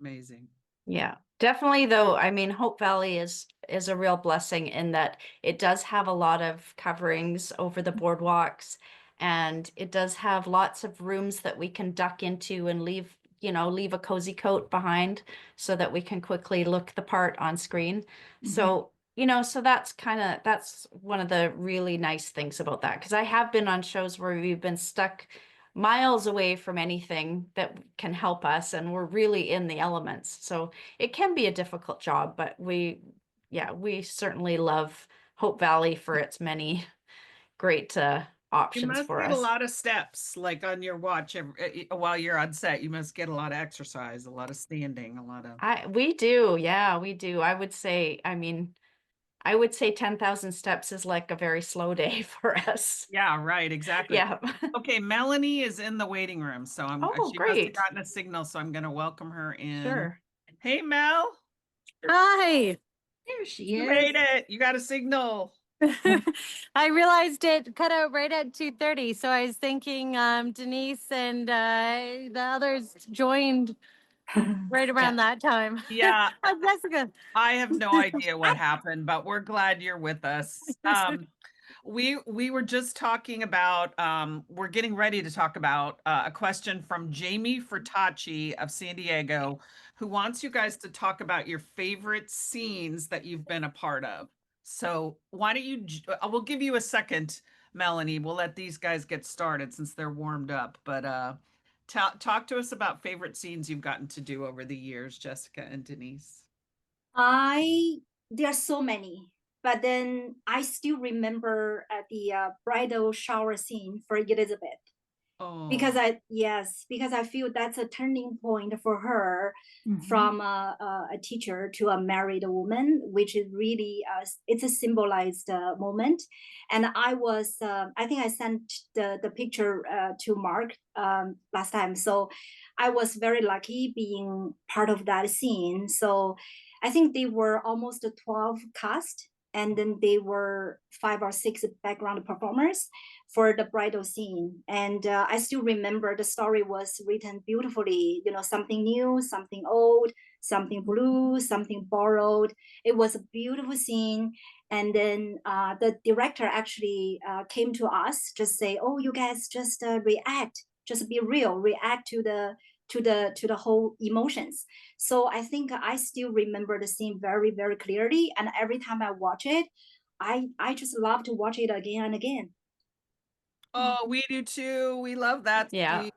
Speaker 1: Amazing.
Speaker 6: Yeah, definitely though. I mean, Hope Valley is a real blessing in that it does have a lot of coverings over the boardwalks, and it does have lots of rooms that we can duck into and leave, leave a cozy coat behind so that we can quickly look the part on screen. So, so that's one of the really nice things about that. Because I have been on shows where we've been stuck miles away from anything that can help us, and we're really in the elements. So it can be a difficult job, but we certainly love Hope Valley for its many great
Speaker 1: You
Speaker 6: options
Speaker 1: must
Speaker 6: for
Speaker 1: get a
Speaker 6: us.
Speaker 1: lot of steps, like on your watch while you're on set. You must get a lot of exercise, a lot of standing, a lot of.
Speaker 6: We do, yeah, we do. I would say 10,000 steps is like a very slow day for us.
Speaker 1: Yeah, right, exactly.
Speaker 6: Yeah.
Speaker 1: Okay, Melanie is in the waiting room, so
Speaker 6: Oh,
Speaker 1: she must have
Speaker 6: great.
Speaker 1: gotten a signal, so I'm going to welcome her in.
Speaker 6: Sure.
Speaker 1: Hey, Mel,
Speaker 7: Hi.
Speaker 4: There she
Speaker 1: you
Speaker 4: is.
Speaker 1: made it. You got a signal.
Speaker 7: I realized it cut out right at 2:30, so I was thinking Denise and the others joined right around that time.
Speaker 1: Yeah,
Speaker 7: Hi, Jessica.
Speaker 1: I have no idea what happened, but we're glad you're with us. We were just talking about we're getting ready to talk about a question from Jamie Furtacci of San Diego, who wants you guys to talk about your favorite scenes that you've been a part of. So why don't you we'll give you a second, Melanie. We'll let these guys get started since they're warmed up. But talk to us about favorite scenes you've gotten to do over the years, Jessica and Denise.
Speaker 5: There are so many, but then I still remember the bridal shower scene for Elizabeth.
Speaker 1: Oh,
Speaker 5: Because I feel that's a turning point for her from a teacher to a married woman, which is really it's a symbolized moment. And I think I sent the picture to Mark last time, so I was very lucky being part of that scene. So I think they were almost 12 cast, and then they were 5 or 6 background performers for the bridal scene. And I still remember the story was written beautifully, something new, something old, something blue, something borrowed. It was a beautiful scene. And then the director actually came to us, just say, oh, you guys just react, just be real, react to the whole emotions. So I think I still remember the scene very, very clearly. And every time I watch it, I just love to watch it again and again.
Speaker 1: Oh, we do too. We love that
Speaker 6: Yeah.
Speaker 1: scene.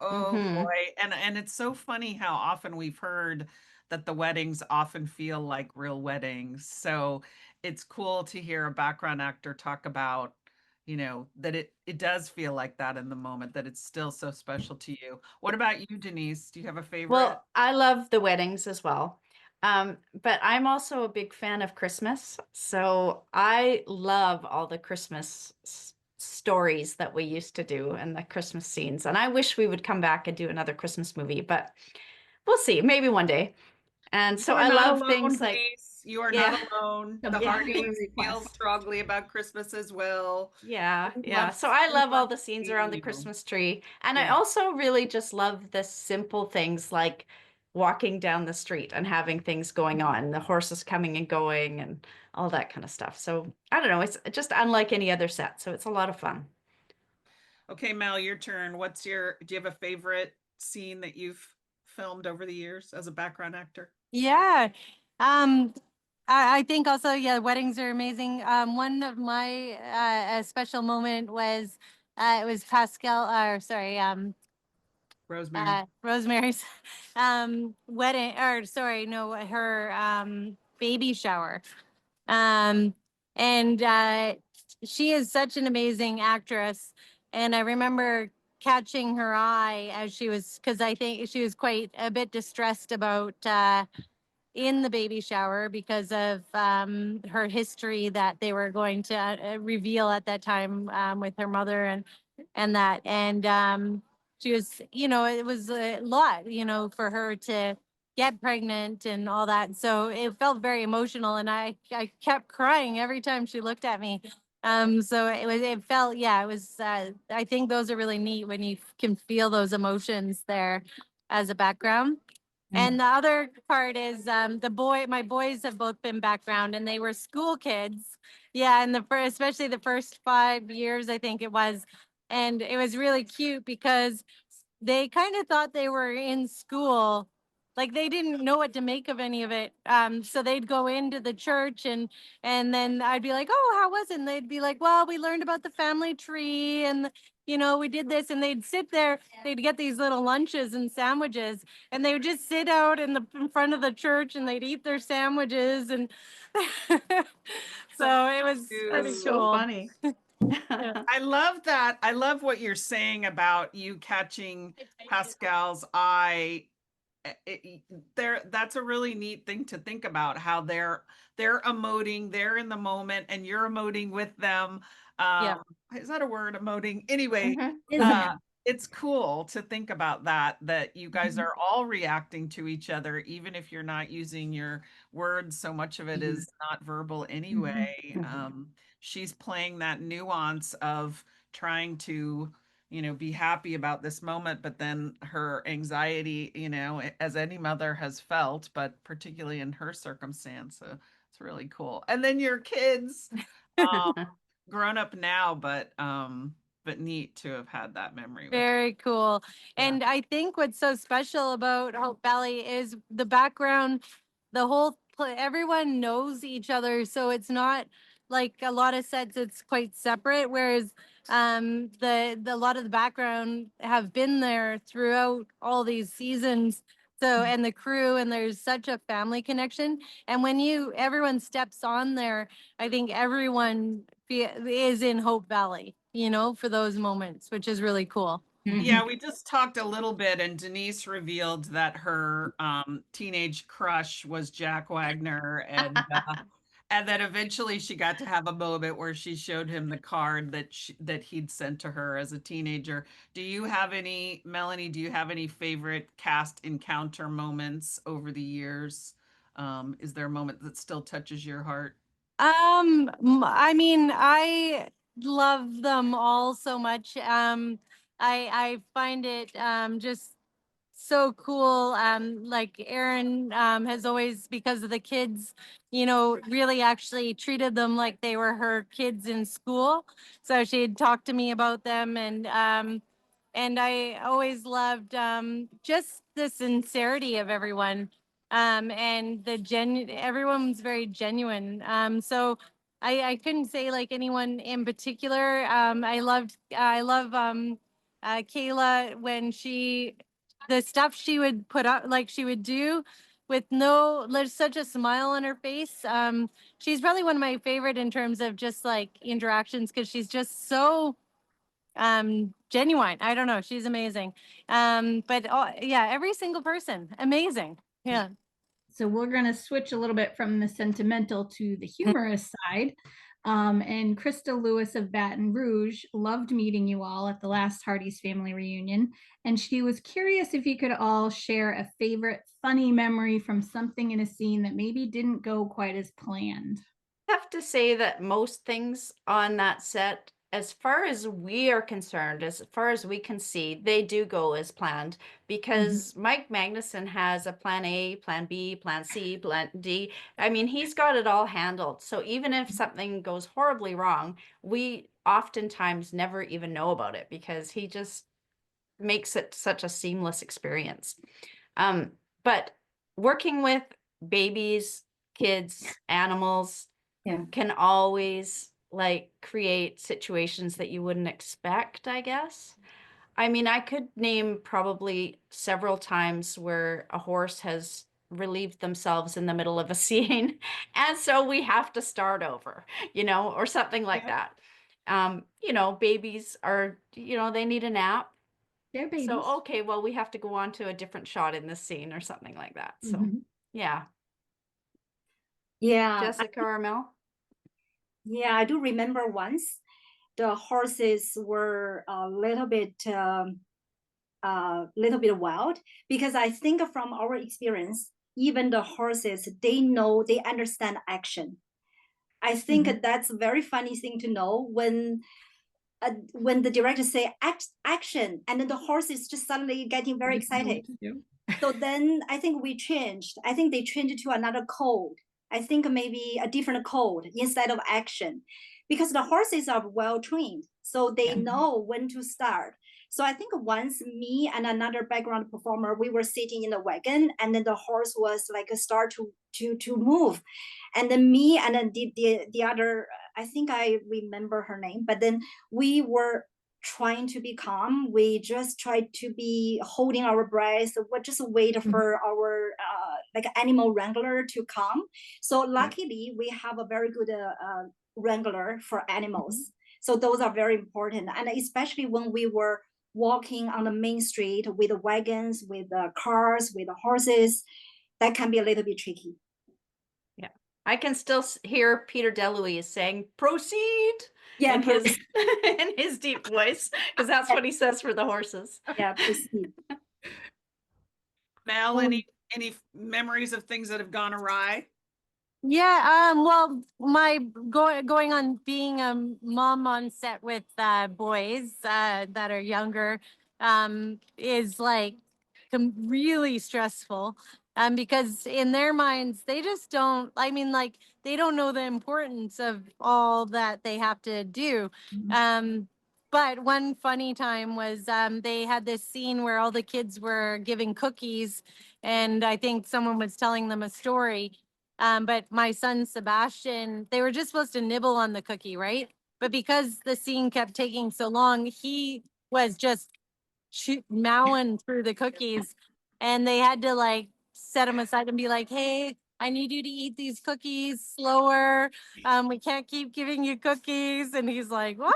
Speaker 1: Oh boy. And it's so funny how often we've heard that the weddings often feel like real weddings. So it's cool to hear a background actor talk about, that it does feel like that in the moment, that it's still so special to you. What about you, Denise? Do you have a favorite?
Speaker 6: Well, I love the weddings as well. But I'm also a big fan of Christmas. So I love all the Christmas stories that we used to do and the Christmas scenes. And I wish we would come back and do another Christmas movie, but we'll see, maybe one day. And so I love things like,
Speaker 1: Denise. You are
Speaker 6: yeah.
Speaker 1: not alone. The
Speaker 6: Yeah.
Speaker 1: Hardys feel strongly about Christmas as well.
Speaker 6: Yeah,
Speaker 1: We
Speaker 6: yeah.
Speaker 1: love
Speaker 6: So I love all
Speaker 1: love
Speaker 6: the scenes
Speaker 1: seeing
Speaker 6: around the
Speaker 1: you.
Speaker 6: Christmas tree. And I
Speaker 1: Yeah.
Speaker 6: also really just love the simple things like walking down the street and having things going on, the horses coming and going and all that kind of stuff. So I don't know, it's just unlike any other set. So it's a lot of fun.
Speaker 1: Okay, Mel, your turn. Do you have a favorite scene that you've filmed over the years as a background actor?
Speaker 7: Yeah. I think also, yeah, weddings are amazing. One of my a special moment was it was Pascal, or sorry,
Speaker 1: Rosemary.
Speaker 7: Rosemary's wedding, or sorry, no, her baby shower. Um, and she is such an amazing actress. And I remember catching her eye as she was, because I think she was quite a bit distressed about in the baby shower because of her history that they were going to reveal at that time with her mother and that. And she was, you know, it was a lot, you know, for her to get pregnant and all that. So it felt very emotional, and I kept crying every time she looked at me. So it felt, yeah, it was, I think those are really neat when you can feel those emotions there as a background. And the other part is my boys have both been background, and they were school kids. Yeah, and especially the first 5 years, I think it was. And it was really cute because they kind of thought they were in school, like they didn't know what to make of any of it. So they'd go into the church, and then I'd be like, "Oh, how was it?" And they'd be like, "Well, we learned about the family tree, and you know, we did this." And they'd sit there, they'd get these little lunches and sandwiches, and they would just sit out in front of the church, and they'd eat their sandwiches, and so it was pretty
Speaker 6: That's so
Speaker 7: cool.
Speaker 6: funny.
Speaker 1: I love that. I love what you're saying about you catching Pascal's eye. That's a really neat thing to think about, how they're emoting, they're in the moment, and you're emoting with them.
Speaker 7: Yeah.
Speaker 1: Is that a word, emoting? Anyway,
Speaker 4: Isn't
Speaker 1: uh, it's cool to think about that you guys are all reacting to each other, even if you're not using your words. So much of it is not verbal anyway. She's playing that nuance of trying to, you know, be happy about this moment, but then her anxiety, you know, as any mother has felt, but particularly in her circumstance. So it's really cool. And then your kids, um, grown up now, but neat to have had that memory with.
Speaker 7: Very cool.
Speaker 1: Yeah.
Speaker 7: And I think what's so special about Hope Valley is the background, the whole everyone knows each other. So it's not like a lot of sets, it's quite separate. Whereas the lot of the background have been there throughout all these seasons. So, and the crew, and there's such a family connection. And when everyone steps on there, I think everyone is in Hope Valley, you know, for those moments, which is really cool.
Speaker 1: Yeah, we just talked a little bit, and Denise revealed that her teenage crush was Jack Wagner, and then eventually she got to have a moment where she showed him the card that he'd sent to her as a teenager. Do you have any, Melanie, do you have any favorite cast encounter moments over the years? Is there a moment that still touches your heart?
Speaker 7: I mean, I love them all so much. I find it just so cool. Like Erin has always, because of the kids, you know, really actually treated them like they were her kids in school. So she'd talk to me about them, and I always loved just the sincerity of everyone. And everyone's very genuine. So I couldn't say like anyone in particular. I love Kayla when the stuff she would put up, like she would do with there's such a smile on her face. She's probably one of my favorite in terms of just like interactions, because she's just so genuine. I don't know, she's amazing. But yeah, every single person amazing. Yeah.
Speaker 4: So we're going to switch a little bit from the sentimental to the humorous side. And Krista Lewis of Baton Rouge loved meeting you all at the last Hardy's family reunion. And she was curious if you could all share a favorite funny memory from something in a scene that maybe didn't go quite as planned.
Speaker 6: I have to say that most things on that set, as far as we are concerned, as far as we can see, they do go as planned, because Mike Magnuson has a plan A, plan B, plan C, plan D. I mean, he's got it all handled. So even if something goes horribly wrong, we oftentimes never even know about it, because he just makes it such a seamless experience. But working with babies, kids, animals, can always like create situations that you wouldn't expect, I guess. I mean, I could name probably several times where a horse has relieved themselves in the middle of a scene, and so we have to start over, or something like
Speaker 4: Yep.
Speaker 6: that. Babies are, they need a nap.
Speaker 4: They're babies.
Speaker 6: So, okay, well, we have to go on to a different shot in this scene or something like that. So,
Speaker 4: Mhm.
Speaker 6: yeah.
Speaker 5: Yeah,
Speaker 6: Jessica or Mel?
Speaker 5: yeah, I do remember once the horses were a little bit wild, because I think from our experience, even the horses, they understand action. I think that's a very funny thing to know when the director say action, and then the horse is just suddenly getting very excited. So then I think we changed. I think they changed it to another code. I think maybe a different code instead of action, because the horses are well trained, so they know when to start. So I think once me and another background performer, we were sitting in the wagon, and then the horse was like a start to move, and then me and then the other, I think I remember her name, but then we were trying to be calm. We just tried to be holding our breath. We just wait for our like animal wrangler to come. So luckily, we have a very good wrangler for animals. So those are very important, and especially when we were walking on the main street with the wagons, with the cars, with the horses, that can be a little bit tricky.
Speaker 6: Yeah. I can still hear Peter DeLuise saying, proceed,
Speaker 5: Yeah,
Speaker 6: in his in his deep voice, because that's what he says for the horses.
Speaker 5: yeah, proceed.
Speaker 1: Mel, any memories of things that have gone awry?
Speaker 7: Yeah, well, my going on being a mom on set with boys that are younger is like really stressful. Because in their minds, they just don't, I mean, like, they don't know the importance of all that they have to do. But one funny time was they had this scene where all the kids were giving cookies, and I think someone was telling them a story. But my son Sebastian, they were just supposed to nibble on the cookie, right? But because the scene kept taking so long, he was just mowing through the cookies, and they had to like set him aside and be like, "Hey, I need you to eat these cookies slower. We can't keep giving you cookies." And he's like, "What?"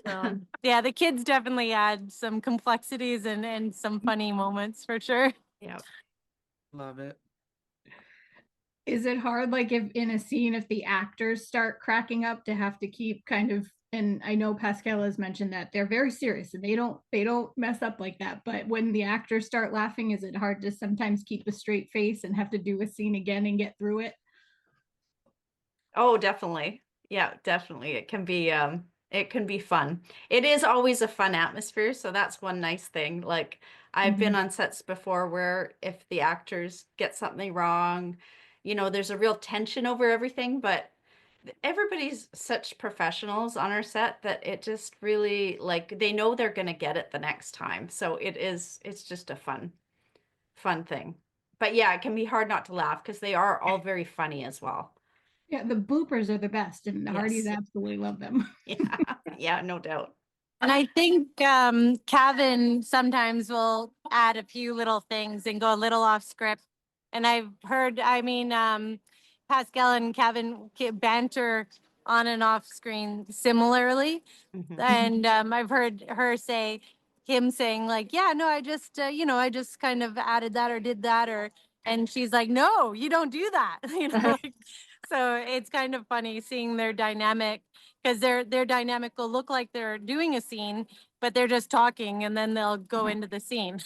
Speaker 7: So, yeah, the kids definitely add some complexities and some funny moments for sure.
Speaker 6: Yeah.
Speaker 1: Love it.
Speaker 4: Is it hard, like if in a scene, if the actors start cracking up, to have to keep kind of, and I know Pascal has mentioned that they're very serious and they don't mess up like that, but when the actors start laughing, is it hard to sometimes keep a straight face and have to do a scene again and get through it?
Speaker 6: Oh, definitely. Yeah, definitely. It can be fun. It is always a fun atmosphere, so that's one nice thing. Like I've been on sets before where if the actors get something wrong, there's a real tension over everything, but everybody's such professionals on our set that it just really, like, they know they're going to get it the next time. So it's just a fun thing. But yeah, it can be hard not to laugh because they are all very funny as well.
Speaker 4: Yeah, the bloopers are the best, and the Hardys
Speaker 6: Yes.
Speaker 4: absolutely love them.
Speaker 6: Yeah, yeah, no doubt.
Speaker 7: And I think Kevin sometimes will add a few little things and go a little off script. And I've heard, I mean, Pascal and Kevin banter on and off screen similarly. And I've heard him saying like, yeah, no, I just, I just kind of added that or did that, and she's like, no, you don't do that. Like, so it's kind of funny seeing their dynamic, because their dynamic will look like they're doing a scene, but they're just talking and then they'll go into the scene.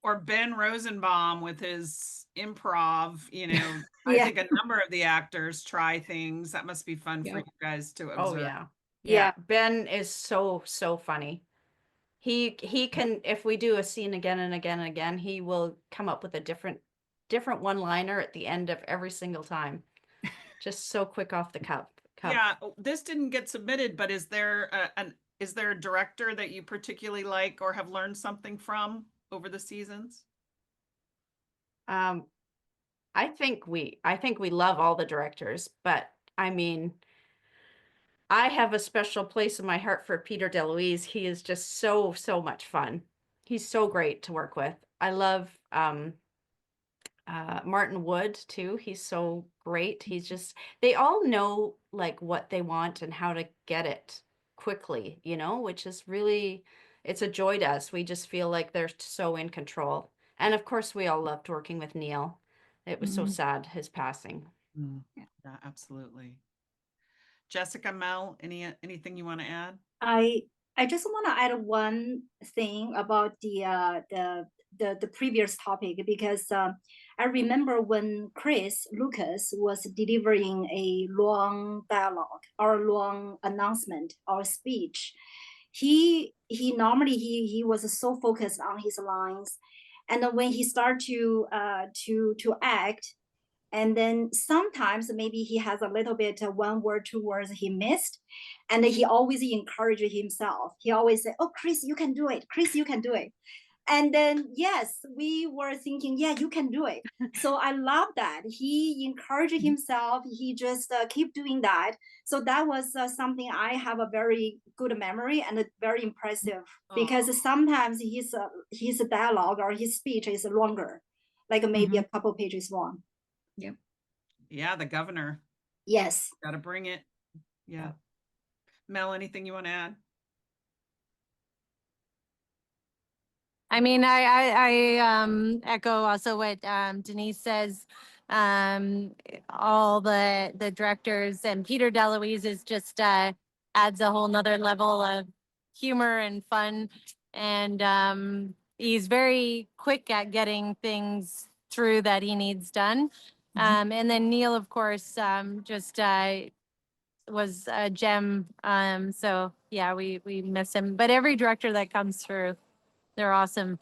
Speaker 1: Or Ben Rosenbaum with his improv, I think a number of the actors try things. That must be fun for you guys to observe.
Speaker 6: Oh yeah. Yeah. Ben is so funny. He can, if we do a scene again and again and again, he will come up with a different one-liner at the end of every single time. Just so quick off the cuff.
Speaker 1: Yeah, this didn't get submitted, but is there a director that you particularly like or have learned something from over the seasons?
Speaker 6: I think we love all the directors, but I mean, I have a special place in my heart for Peter DeLuise. He is just so, so much fun. He's so great to work with. I love Martin Wood too. He's so great. He's just, they all know like what they want and how to get it quickly, you know, which is really, it's a joy to us. We just feel like they're so in control. And of course, we all loved working with Neil. It was so sad, his passing.
Speaker 1: Yeah, absolutely. Jessica, Mel, anything you want to add?
Speaker 5: I just want to add one thing about the previous topic, because I remember when Chris Lucas was delivering a long dialogue or long announcement or speech, he normally he was so focused on his lines, and then when he started to act, and then sometimes maybe he has a little bit one word, two words he missed, and he always encouraged himself. He always said, "Oh, Chris, you can do it. Chris, you can do it." And then yes, we were thinking, yeah, you can do it. So I love that he encouraged himself. He just keep doing that. So that was something I have a very good memory and very impressive, because sometimes his dialogue or his speech is longer, like maybe a couple pages long.
Speaker 4: Yep.
Speaker 1: Yeah, the governor.
Speaker 5: Yes.
Speaker 1: Got to bring it. Yeah. Mel, anything you want to add?
Speaker 7: I mean, I echo also what Denise says. All the directors, and Peter DeLuise is just adds a whole nother level of humor and fun, and he's very quick at getting things through that he needs done. And then Neil, of course, just was a gem. So yeah, we miss him. But every director that comes through, they're awesome.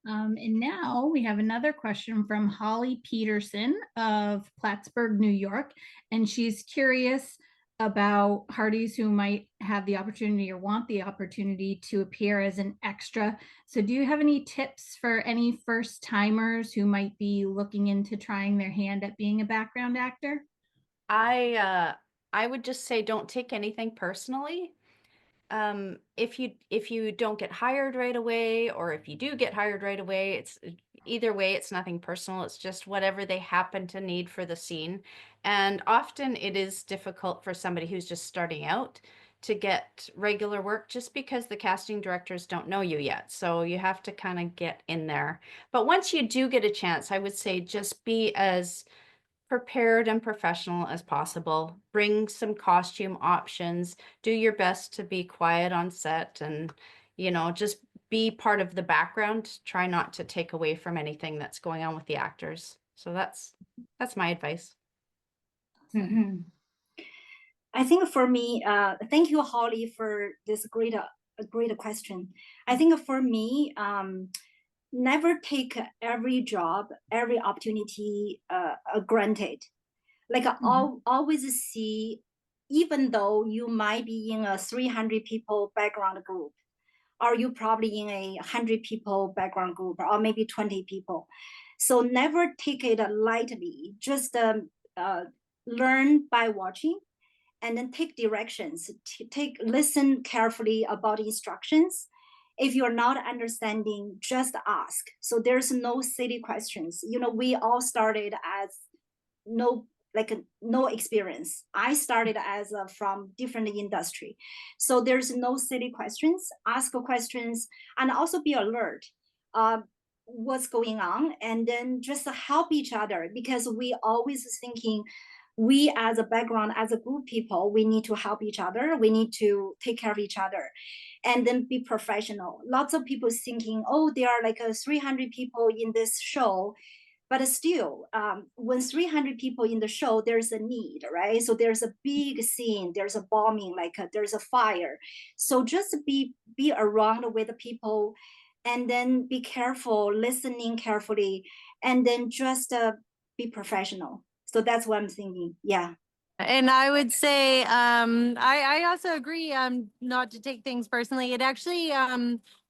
Speaker 4: And now we have another question from Holly Peterson of Plattsburgh, New York. And she's curious about Hardies who might have the opportunity or want the opportunity to appear as an extra. So do you have any tips for any first timers who might be looking into trying their hand at being a background actor?
Speaker 6: I would just say don't take anything personally. If you don't get hired right away, or if you do get hired right away, it's either way, it's nothing personal. It's just whatever they happen to need for the scene. And often it is difficult for somebody who's just starting out to get regular work, just because the casting directors don't know you yet. So you have to kind of get in there. But once you do get a chance, I would say just be as prepared and professional as possible. Bring some costume options. Do your best to be quiet on set, and, you know, just be part of the background. Try not to take away from anything that's going on with the actors. So that's my advice.
Speaker 5: I think for me, thank you, Holly, for this great question. I think for me, never take every job, every opportunity granted. Like always see, even though you might be in a 300 people background group, or you probably in a 100 people background group, or maybe 20 people. So never take it lightly. Just learn by watching, and then take directions. Listen carefully about instructions. If you're not understanding, just ask. So there's no silly questions. You know, we all started as no experience. I started as from different industry. So there's no silly questions. Ask questions, and also be alert. What's going on, and then just help each other, because we always thinking we as a background, as a group people, we need to help each other. We need to take care of each other, and then be professional. Lots of people thinking, oh, there are like 300 people in this show, but still, when 300 people in the show, there's a need, right? So there's a big scene, there's a bombing, there's a fire. So just be around with the people, and then be careful, listening carefully, and then just be professional. So that's what I'm thinking. Yeah.
Speaker 7: And I would say, I also agree, not to take things personally. It actually,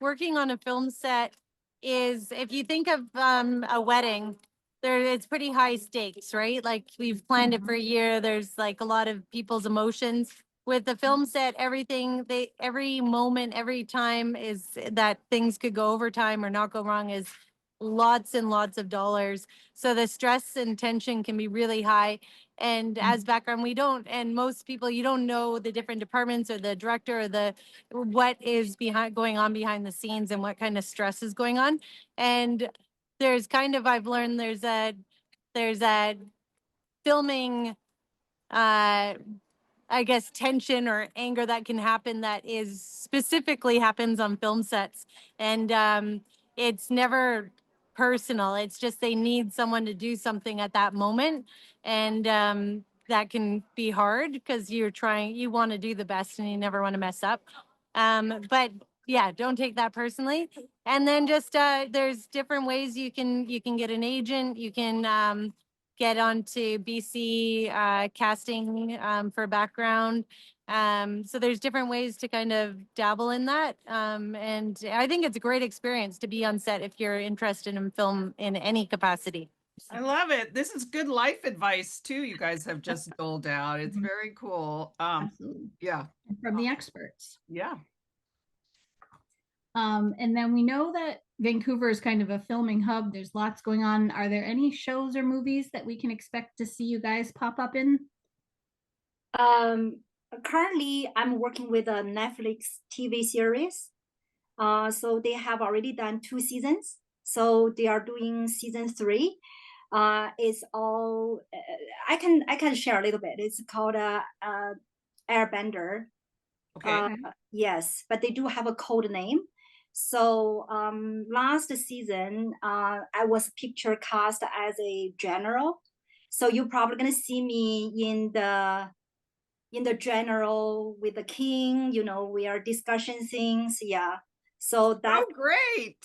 Speaker 7: working on a film set is, if you think of a wedding, it's pretty high stakes, right? Like we've planned it for a year. There's like a lot of people's emotions. with the film set, everything, every moment, every time is that things could go overtime or not go wrong is lots and lots of dollars. So the stress and tension can be really high. And as background, we don't, and most people, you don't know the different departments or the director or the, what is going on behind the scenes and what kind of stress is going on. And there's kind of, I've learned there's a filming, I guess, tension or anger that can happen that is specifically happens on film sets. And it's never personal. It's just they need someone to do something at that moment. And that can be hard because you want to do the best and you never want to mess up. But yeah, don't take that personally. And then just there's different ways you can get an agent. You can get onto BC casting for background. So there's different ways to kind of dabble in that. And I think it's a great experience to be on set if you're interested in film in any capacity.
Speaker 1: I love it. This is good life advice too. You guys have just doled out. It's very cool.
Speaker 4: Absolutely.
Speaker 1: Yeah.
Speaker 4: And from the experts.
Speaker 1: Yeah.
Speaker 4: And then we know that Vancouver is kind of a filming hub. There's lots going on. Are there any shows or movies that we can expect to see you guys pop up in?
Speaker 5: Currently, I'm working with a Netflix TV series. So they have already done 2 seasons. So they are doing season 3. It's all I can share a little bit. It's called Airbender.
Speaker 1: Okay.
Speaker 5: Yes, but they do have a code name. So last season, I was picture cast as a general. So you're probably gonna see me in the general with the king. You know, we are discussing things. Yeah. So that's
Speaker 1: great.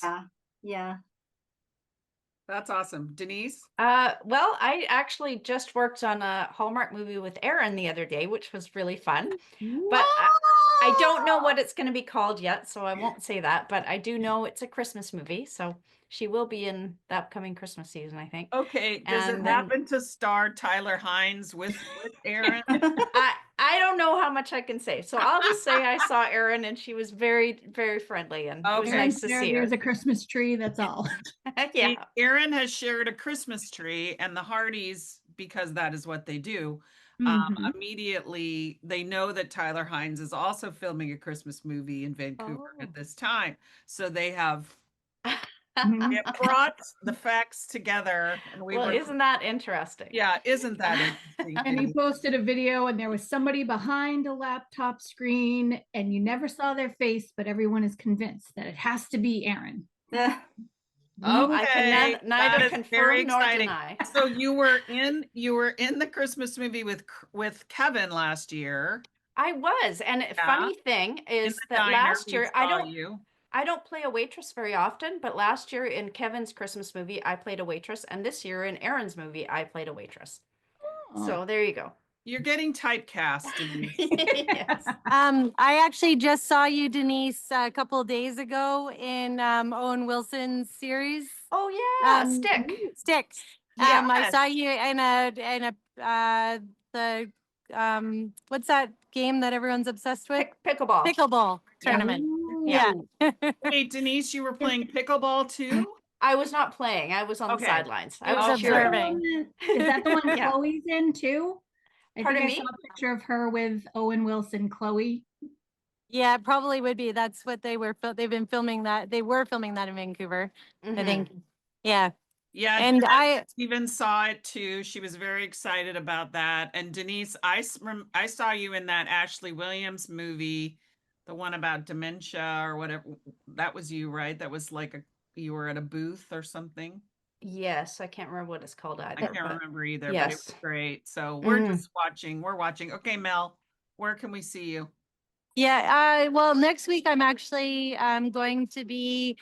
Speaker 5: yeah.
Speaker 1: That's awesome. Denise?
Speaker 6: Well, I actually just worked on a Hallmark movie with Erin the other day, which was really fun. But I don't know what it's going to be called yet, so I won't say that. But I do know it's a Christmas movie, so she will be in the upcoming Christmas season, I think.
Speaker 1: Okay. Does it happen to star Tyler Hines with Erin?
Speaker 6: I don't know how much I can say. So I'll just say I saw Erin and she was very, very friendly and it was nice to see her.
Speaker 4: There's a Christmas tree, that's all.
Speaker 6: Yeah.
Speaker 1: Erin has shared a Christmas tree and the Hardys, because that is what they do, immediately they know that Tyler Hines is also filming a Christmas movie in Vancouver at this time. So they have it brought the facts together. And
Speaker 6: isn't that interesting?
Speaker 1: Yeah, isn't that interesting?
Speaker 4: And he posted a video and there was somebody behind a laptop screen and you never saw their face, but everyone is convinced that it has to be Erin.
Speaker 1: Okay,
Speaker 6: I can neither confirm nor deny.
Speaker 1: So you were in the Christmas movie with Kevin last year.
Speaker 6: I was, and funny thing is that last year I don't play a waitress very often, but last year in Kevin's Christmas movie I played a waitress, and this year in Erin's movie I played a waitress. So there you go.
Speaker 1: You're getting typecast.
Speaker 6: Yes.
Speaker 7: I actually just saw you, Denise, a couple of days ago in Owen Wilson's series.
Speaker 6: Oh yeah, Stick.
Speaker 7: Yeah, I saw you in the what's that game that everyone's obsessed with?
Speaker 6: Pickleball
Speaker 7: tournament.
Speaker 1: Yeah. Wait, Denise, you were playing pickleball too?
Speaker 6: I was not playing. I was on the sidelines. I was
Speaker 7: observing.
Speaker 4: Is that the one Chloe's in too?
Speaker 6: Pardon me?
Speaker 4: I saw a picture of her with Owen Wilson, Chloe.
Speaker 7: Yeah, it probably would be. That's what they've been filming that. They were filming that in Vancouver, I think. Yeah.
Speaker 1: Yeah.
Speaker 7: And
Speaker 1: I even saw it too. She was very excited about that. And Denise, I saw you in that Ashley Williams movie, the one about dementia or whatever. That was you, right? That was like you were at a booth or something.
Speaker 6: Yes, I can't remember what it's called either.
Speaker 1: I can't remember either, but it was great. So we're just watching. We're watching. Okay, Mel, where can we see you?
Speaker 7: Yeah, well, next week I'm actually going to be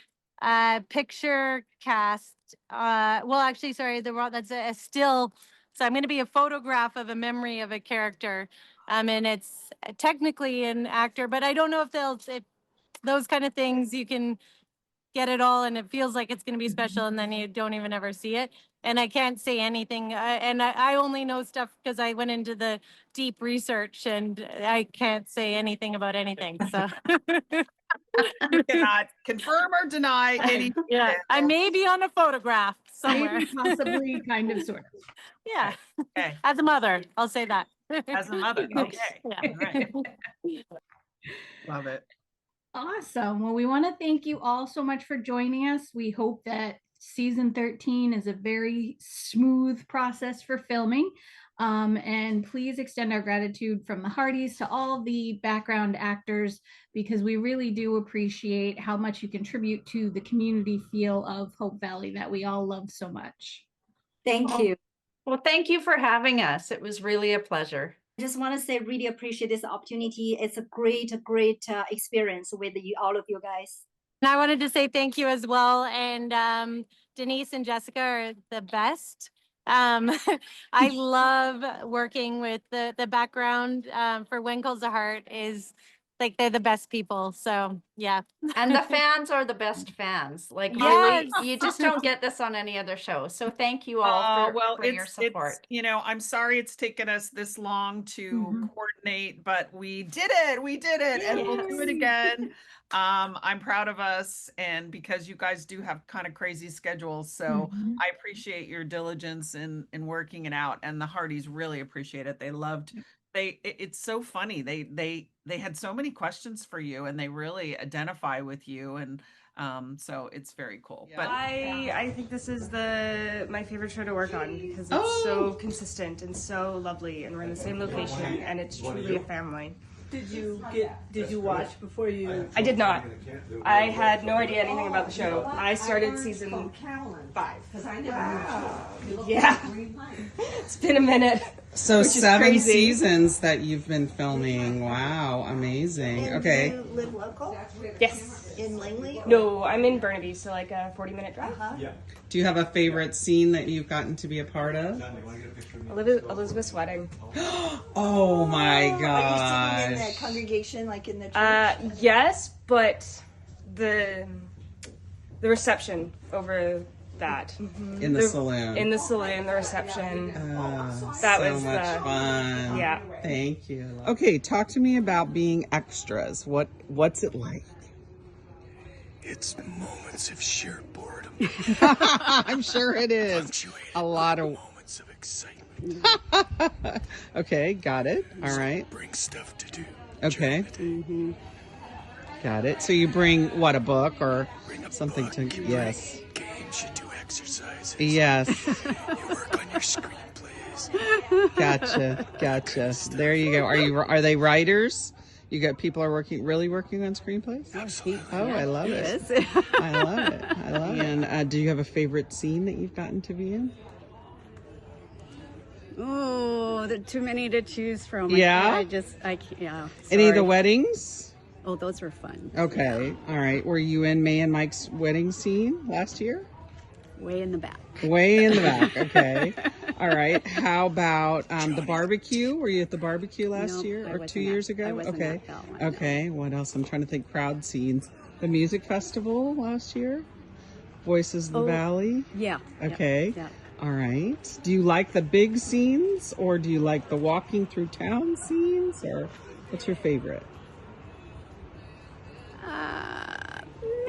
Speaker 7: picture cast. Well, actually, sorry, that's a still. So I'm going to be a photograph of a memory of a character. And it's technically an actor, but I don't know if those kind of things you can get it all and it feels like it's going to be special and then you don't even ever see it. and I can't say anything. And I only know stuff because I went into the deep research, and I can't say anything about anything. So
Speaker 1: You cannot confirm or deny any.
Speaker 7: yeah, I may be on a photograph somewhere.
Speaker 4: Maybe, possibly, kind of, sort of.
Speaker 7: Yeah,
Speaker 1: Okay.
Speaker 7: as a mother, I'll say that.
Speaker 1: As a mother. Okay.
Speaker 7: Yeah.
Speaker 1: All right. Love it.
Speaker 4: Awesome. Well, we want to thank you all so much for joining us. We hope that season 13 is a very smooth process for filming. And please extend our gratitude from the Hardys to all the background actors, because we really do appreciate how much you contribute to the community feel of Hope Valley that we all love so much.
Speaker 5: Thank you.
Speaker 6: Well, thank you for having us. It was really a pleasure.
Speaker 5: I just want to say, really appreciate this opportunity. It's a great experience with all of you guys.
Speaker 7: And I wanted to say thank you as well. And Denise and Jessica are the best. I love working with the background for When Calls the Heart. Is like they're the best people. So yeah.
Speaker 6: And the fans are the best fans. Like
Speaker 7: Yes.
Speaker 6: really, you just don't get this on any other show. So thank you all for your support.
Speaker 1: You know, I'm sorry it's taken us this long to coordinate, but we did it. We did it, and we'll do it again. I'm proud of us, and because you guys do have kind of crazy schedules, so I appreciate your diligence in working it out, and the Hardys really appreciate it. They loved. It's so funny. They had so many questions for you, and they really identify with you, and so it's very cool.
Speaker 8: Yeah.
Speaker 1: But
Speaker 8: I think this is my favorite show to work on because it's so consistent and so lovely, and we're in the same location, and it's truly a family.
Speaker 9: Did you watch before you?
Speaker 8: I did not. I had no idea anything about the show. I started season 5. Yeah. It's been a minute.
Speaker 9: So
Speaker 8: 7 crazy.
Speaker 9: seasons that you've been filming. Wow, amazing.
Speaker 10: And
Speaker 9: Okay.
Speaker 10: do you live local?
Speaker 8: Yes.
Speaker 10: In Langley?
Speaker 8: No, I'm in Burnaby, so like a 40-minute drive.
Speaker 9: Do you have a favorite scene that you've gotten to be a part of?
Speaker 8: Elizabeth's wedding.
Speaker 9: Oh my
Speaker 10: Are you sitting in
Speaker 9: gosh.
Speaker 10: the congregation, like in the church?
Speaker 8: Yes, but the reception over that.
Speaker 9: In the saloon.
Speaker 8: In the saloon, the reception.
Speaker 9: That
Speaker 8: so
Speaker 9: was
Speaker 8: much
Speaker 9: fun.
Speaker 8: Yeah.
Speaker 9: Thank you. Okay, talk to me about being extras. What's it like?
Speaker 11: It's moments of sheer boredom.
Speaker 9: I'm sure it is.
Speaker 11: Punctuated
Speaker 9: A lot of
Speaker 11: moments of excitement.
Speaker 9: Okay, got it. All right.
Speaker 11: Bring stuff to do.
Speaker 9: Okay.
Speaker 11: during the day.
Speaker 9: Got it. So you bring what, a book or
Speaker 11: Bring a
Speaker 9: something
Speaker 11: book,
Speaker 9: to
Speaker 11: you
Speaker 9: yes.
Speaker 11: bring games, you do exercises.
Speaker 9: Yes.
Speaker 11: You work on your screenplays.
Speaker 9: Gotcha. There you go. Are they writers? You got people are really working on screenplays?
Speaker 11: Absolutely.
Speaker 9: Oh, I love it. I love it. And do you have a favorite scene that you've gotten to be in?
Speaker 12: Oh, there are too many to choose from.
Speaker 9: Yeah?
Speaker 12: I can't, yeah.
Speaker 9: Any of the
Speaker 12: sorry.
Speaker 9: weddings?
Speaker 12: Oh, those were fun.
Speaker 9: Okay. All right. Were you in May and Mike's wedding scene last year?
Speaker 12: Way in the back.
Speaker 9: Way in the back. Okay. All right. How about the barbecue? Were you at the barbecue last
Speaker 12: Nope,
Speaker 9: year
Speaker 12: I
Speaker 9: or
Speaker 12: wasn't
Speaker 9: 2 years
Speaker 12: at-
Speaker 9: ago?
Speaker 12: I wasn't
Speaker 9: Okay.
Speaker 12: at that one,
Speaker 9: Okay. What else? I'm trying to think crowd scenes. The music festival last year? Voices of the
Speaker 12: Oh,
Speaker 9: Valley?
Speaker 12: Yeah.
Speaker 9: Okay.
Speaker 12: Yeah.
Speaker 9: All right. Do you like the big scenes or do you like the walking through town scenes, or what's your favorite?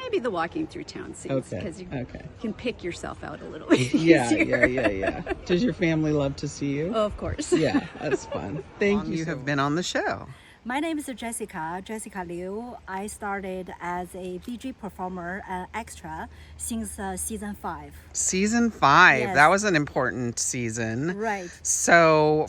Speaker 12: Maybe the walking through town scenes
Speaker 9: Okay.
Speaker 12: because you
Speaker 9: Okay.
Speaker 12: can pick yourself out a little
Speaker 9: Yeah,
Speaker 12: easier.
Speaker 9: yeah. Does your family love to see you?
Speaker 12: Oh, of course.
Speaker 9: Yeah, that's fun. Thank you. You have been on the show.
Speaker 10: My name is Jessica Liu. I started as a VG performer, extra, since season 5.
Speaker 9: Season 5.
Speaker 10: Yes.
Speaker 9: That was an important season.
Speaker 10: Right.
Speaker 9: So,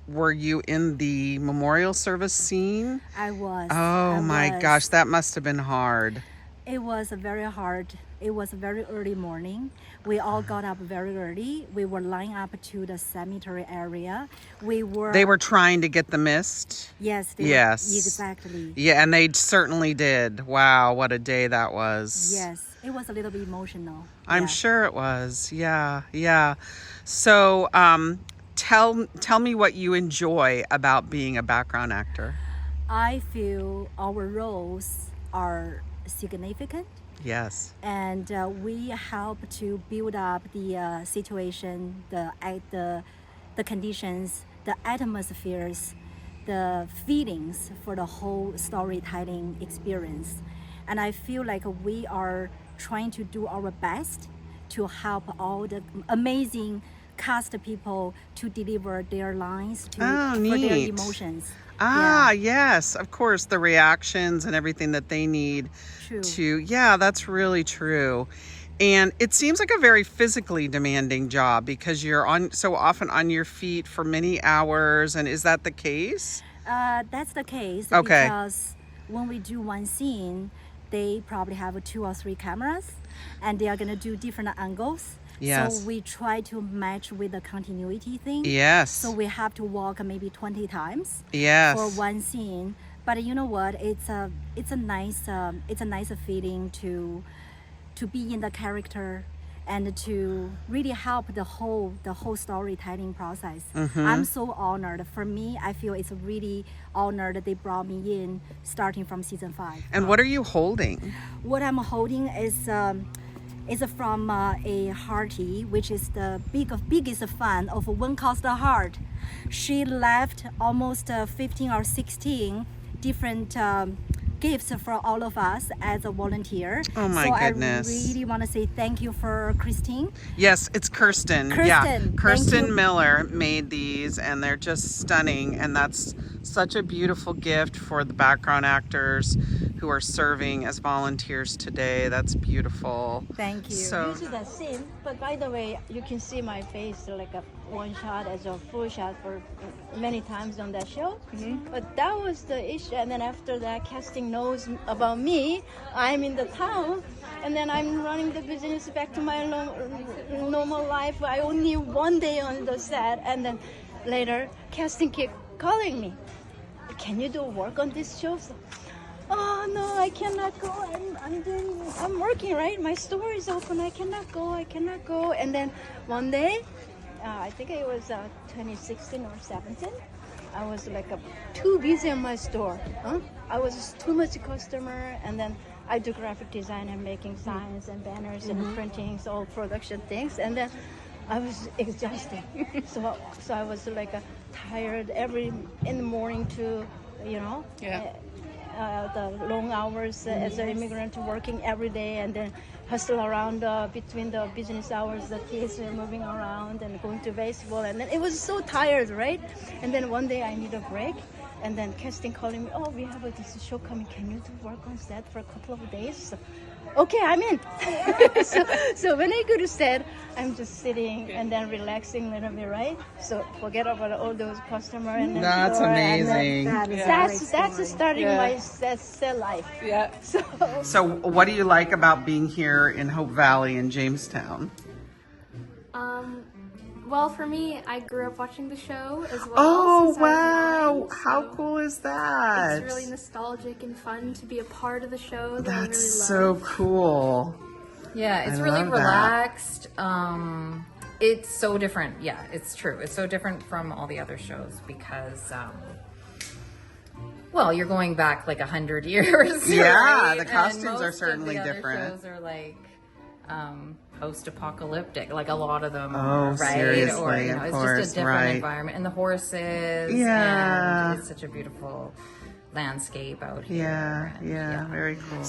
Speaker 9: were you in the memorial service scene?
Speaker 10: I was.
Speaker 9: Oh my gosh, that must have been hard.
Speaker 10: It was very hard. It was a very early morning. We all got up very early. We were lined up to the cemetery area. They
Speaker 9: were trying to get the mist.
Speaker 10: Yes.
Speaker 9: Yes.
Speaker 10: Exactly.
Speaker 9: Yeah, and they certainly did. Wow, what a day that was.
Speaker 10: Yes. It was a little bit emotional.
Speaker 9: I'm
Speaker 10: Yeah.
Speaker 9: sure it was. Yeah. So, tell me what you enjoy about being a background actor.
Speaker 10: I feel our roles are significant.
Speaker 9: Yes.
Speaker 10: And we help to build up the situation, the conditions, the atmospheres, the feelings for the whole storytelling experience. And I feel like we are trying to do our best to help all the amazing cast people to deliver their lines for their emotions.
Speaker 9: Yes, of course, the reactions and everything that they need yeah, that's really true. And it seems like a very physically demanding job because you're so often on your feet for many hours. And is that the case?
Speaker 10: That's the case because when we do one scene, they probably have 2 or 3 cameras and they are going to do different angles.
Speaker 9: Yes.
Speaker 10: So we try to match with the continuity thing.
Speaker 9: Yes.
Speaker 10: So we have to walk maybe 20 times
Speaker 9: for
Speaker 10: one scene. But you know what? It's a nice feeling to be in the character and to really help the whole storytelling process. I'm so honored. For me, I feel it's really honored that they brought me in starting from season 5.
Speaker 9: And what are you holding?
Speaker 10: What I'm holding is from a Hearty, which is the biggest fan of When Cost the Heart. She left almost 15 or 16 different gifts for all of us as a volunteer.
Speaker 9: Oh my goodness.
Speaker 10: I really want to say thank you for Christine.
Speaker 9: Yes, it's Kirsten. Kirsten Miller made these and they're just stunning, and that's such a beautiful gift for the background actors who are serving as volunteers today. That's beautiful.
Speaker 10: Thank you.
Speaker 13: This is a scene, but by the way, you can see my face like a one shot as a full shot for many times on that show. But that was the issue, and then after that, casting knows about me. I'm in the town, and then I'm running the business back to my normal life. I only one day on the set, and then later, casting kept calling me. Can you do work on this show? So, oh no, I cannot go. I'm working, right? My store is open. I cannot go. And then one day, I think it was 2016 or 17. I was like too busy in my store. I was too much customer, and then I do graphic design and making signs and banners and printings, all production things, and then I was exhausted. so I was like tired in the morning to, the long hours as an immigrant working every day, and then hustle around between the business hours, the kids are moving around and going to baseball, and then it was so tired, right? And then one day I need a break, and then casting calling me, oh, we have this show coming, can you do work on set for a couple of days? So, okay, I'm in. so when I go to set, I'm just sitting and then relaxing a little bit, right? So forget about all those customers. And
Speaker 9: that's amazing.
Speaker 13: That's starting my set life.
Speaker 9: Yeah. So what do you like about being here in Hope Valley in Jamestown?
Speaker 2: Well, for me, I grew up watching the show as well.
Speaker 9: Oh, wow. How cool is that?
Speaker 2: It's really nostalgic and fun to be a part of the show.
Speaker 9: That's so cool.
Speaker 3: Yeah, it's really relaxed. It's so different. Yeah, it's true. It's so different from all the other shows because, well, you're going back like 100 years.
Speaker 9: Yeah,
Speaker 3: right?
Speaker 9: the costumes are
Speaker 3: And
Speaker 9: certainly
Speaker 3: most of the
Speaker 9: different.
Speaker 3: other shows are like post-apocalyptic, like a lot of them
Speaker 9: Oh,
Speaker 3: are, right?
Speaker 9: seriously,
Speaker 3: Or,
Speaker 9: of
Speaker 3: it's
Speaker 9: course,
Speaker 3: just a different
Speaker 9: right.
Speaker 3: environment. And the horses.
Speaker 9: Yeah.
Speaker 3: And it's such a beautiful landscape out here.
Speaker 9: Yeah,
Speaker 3: and,
Speaker 9: very cool.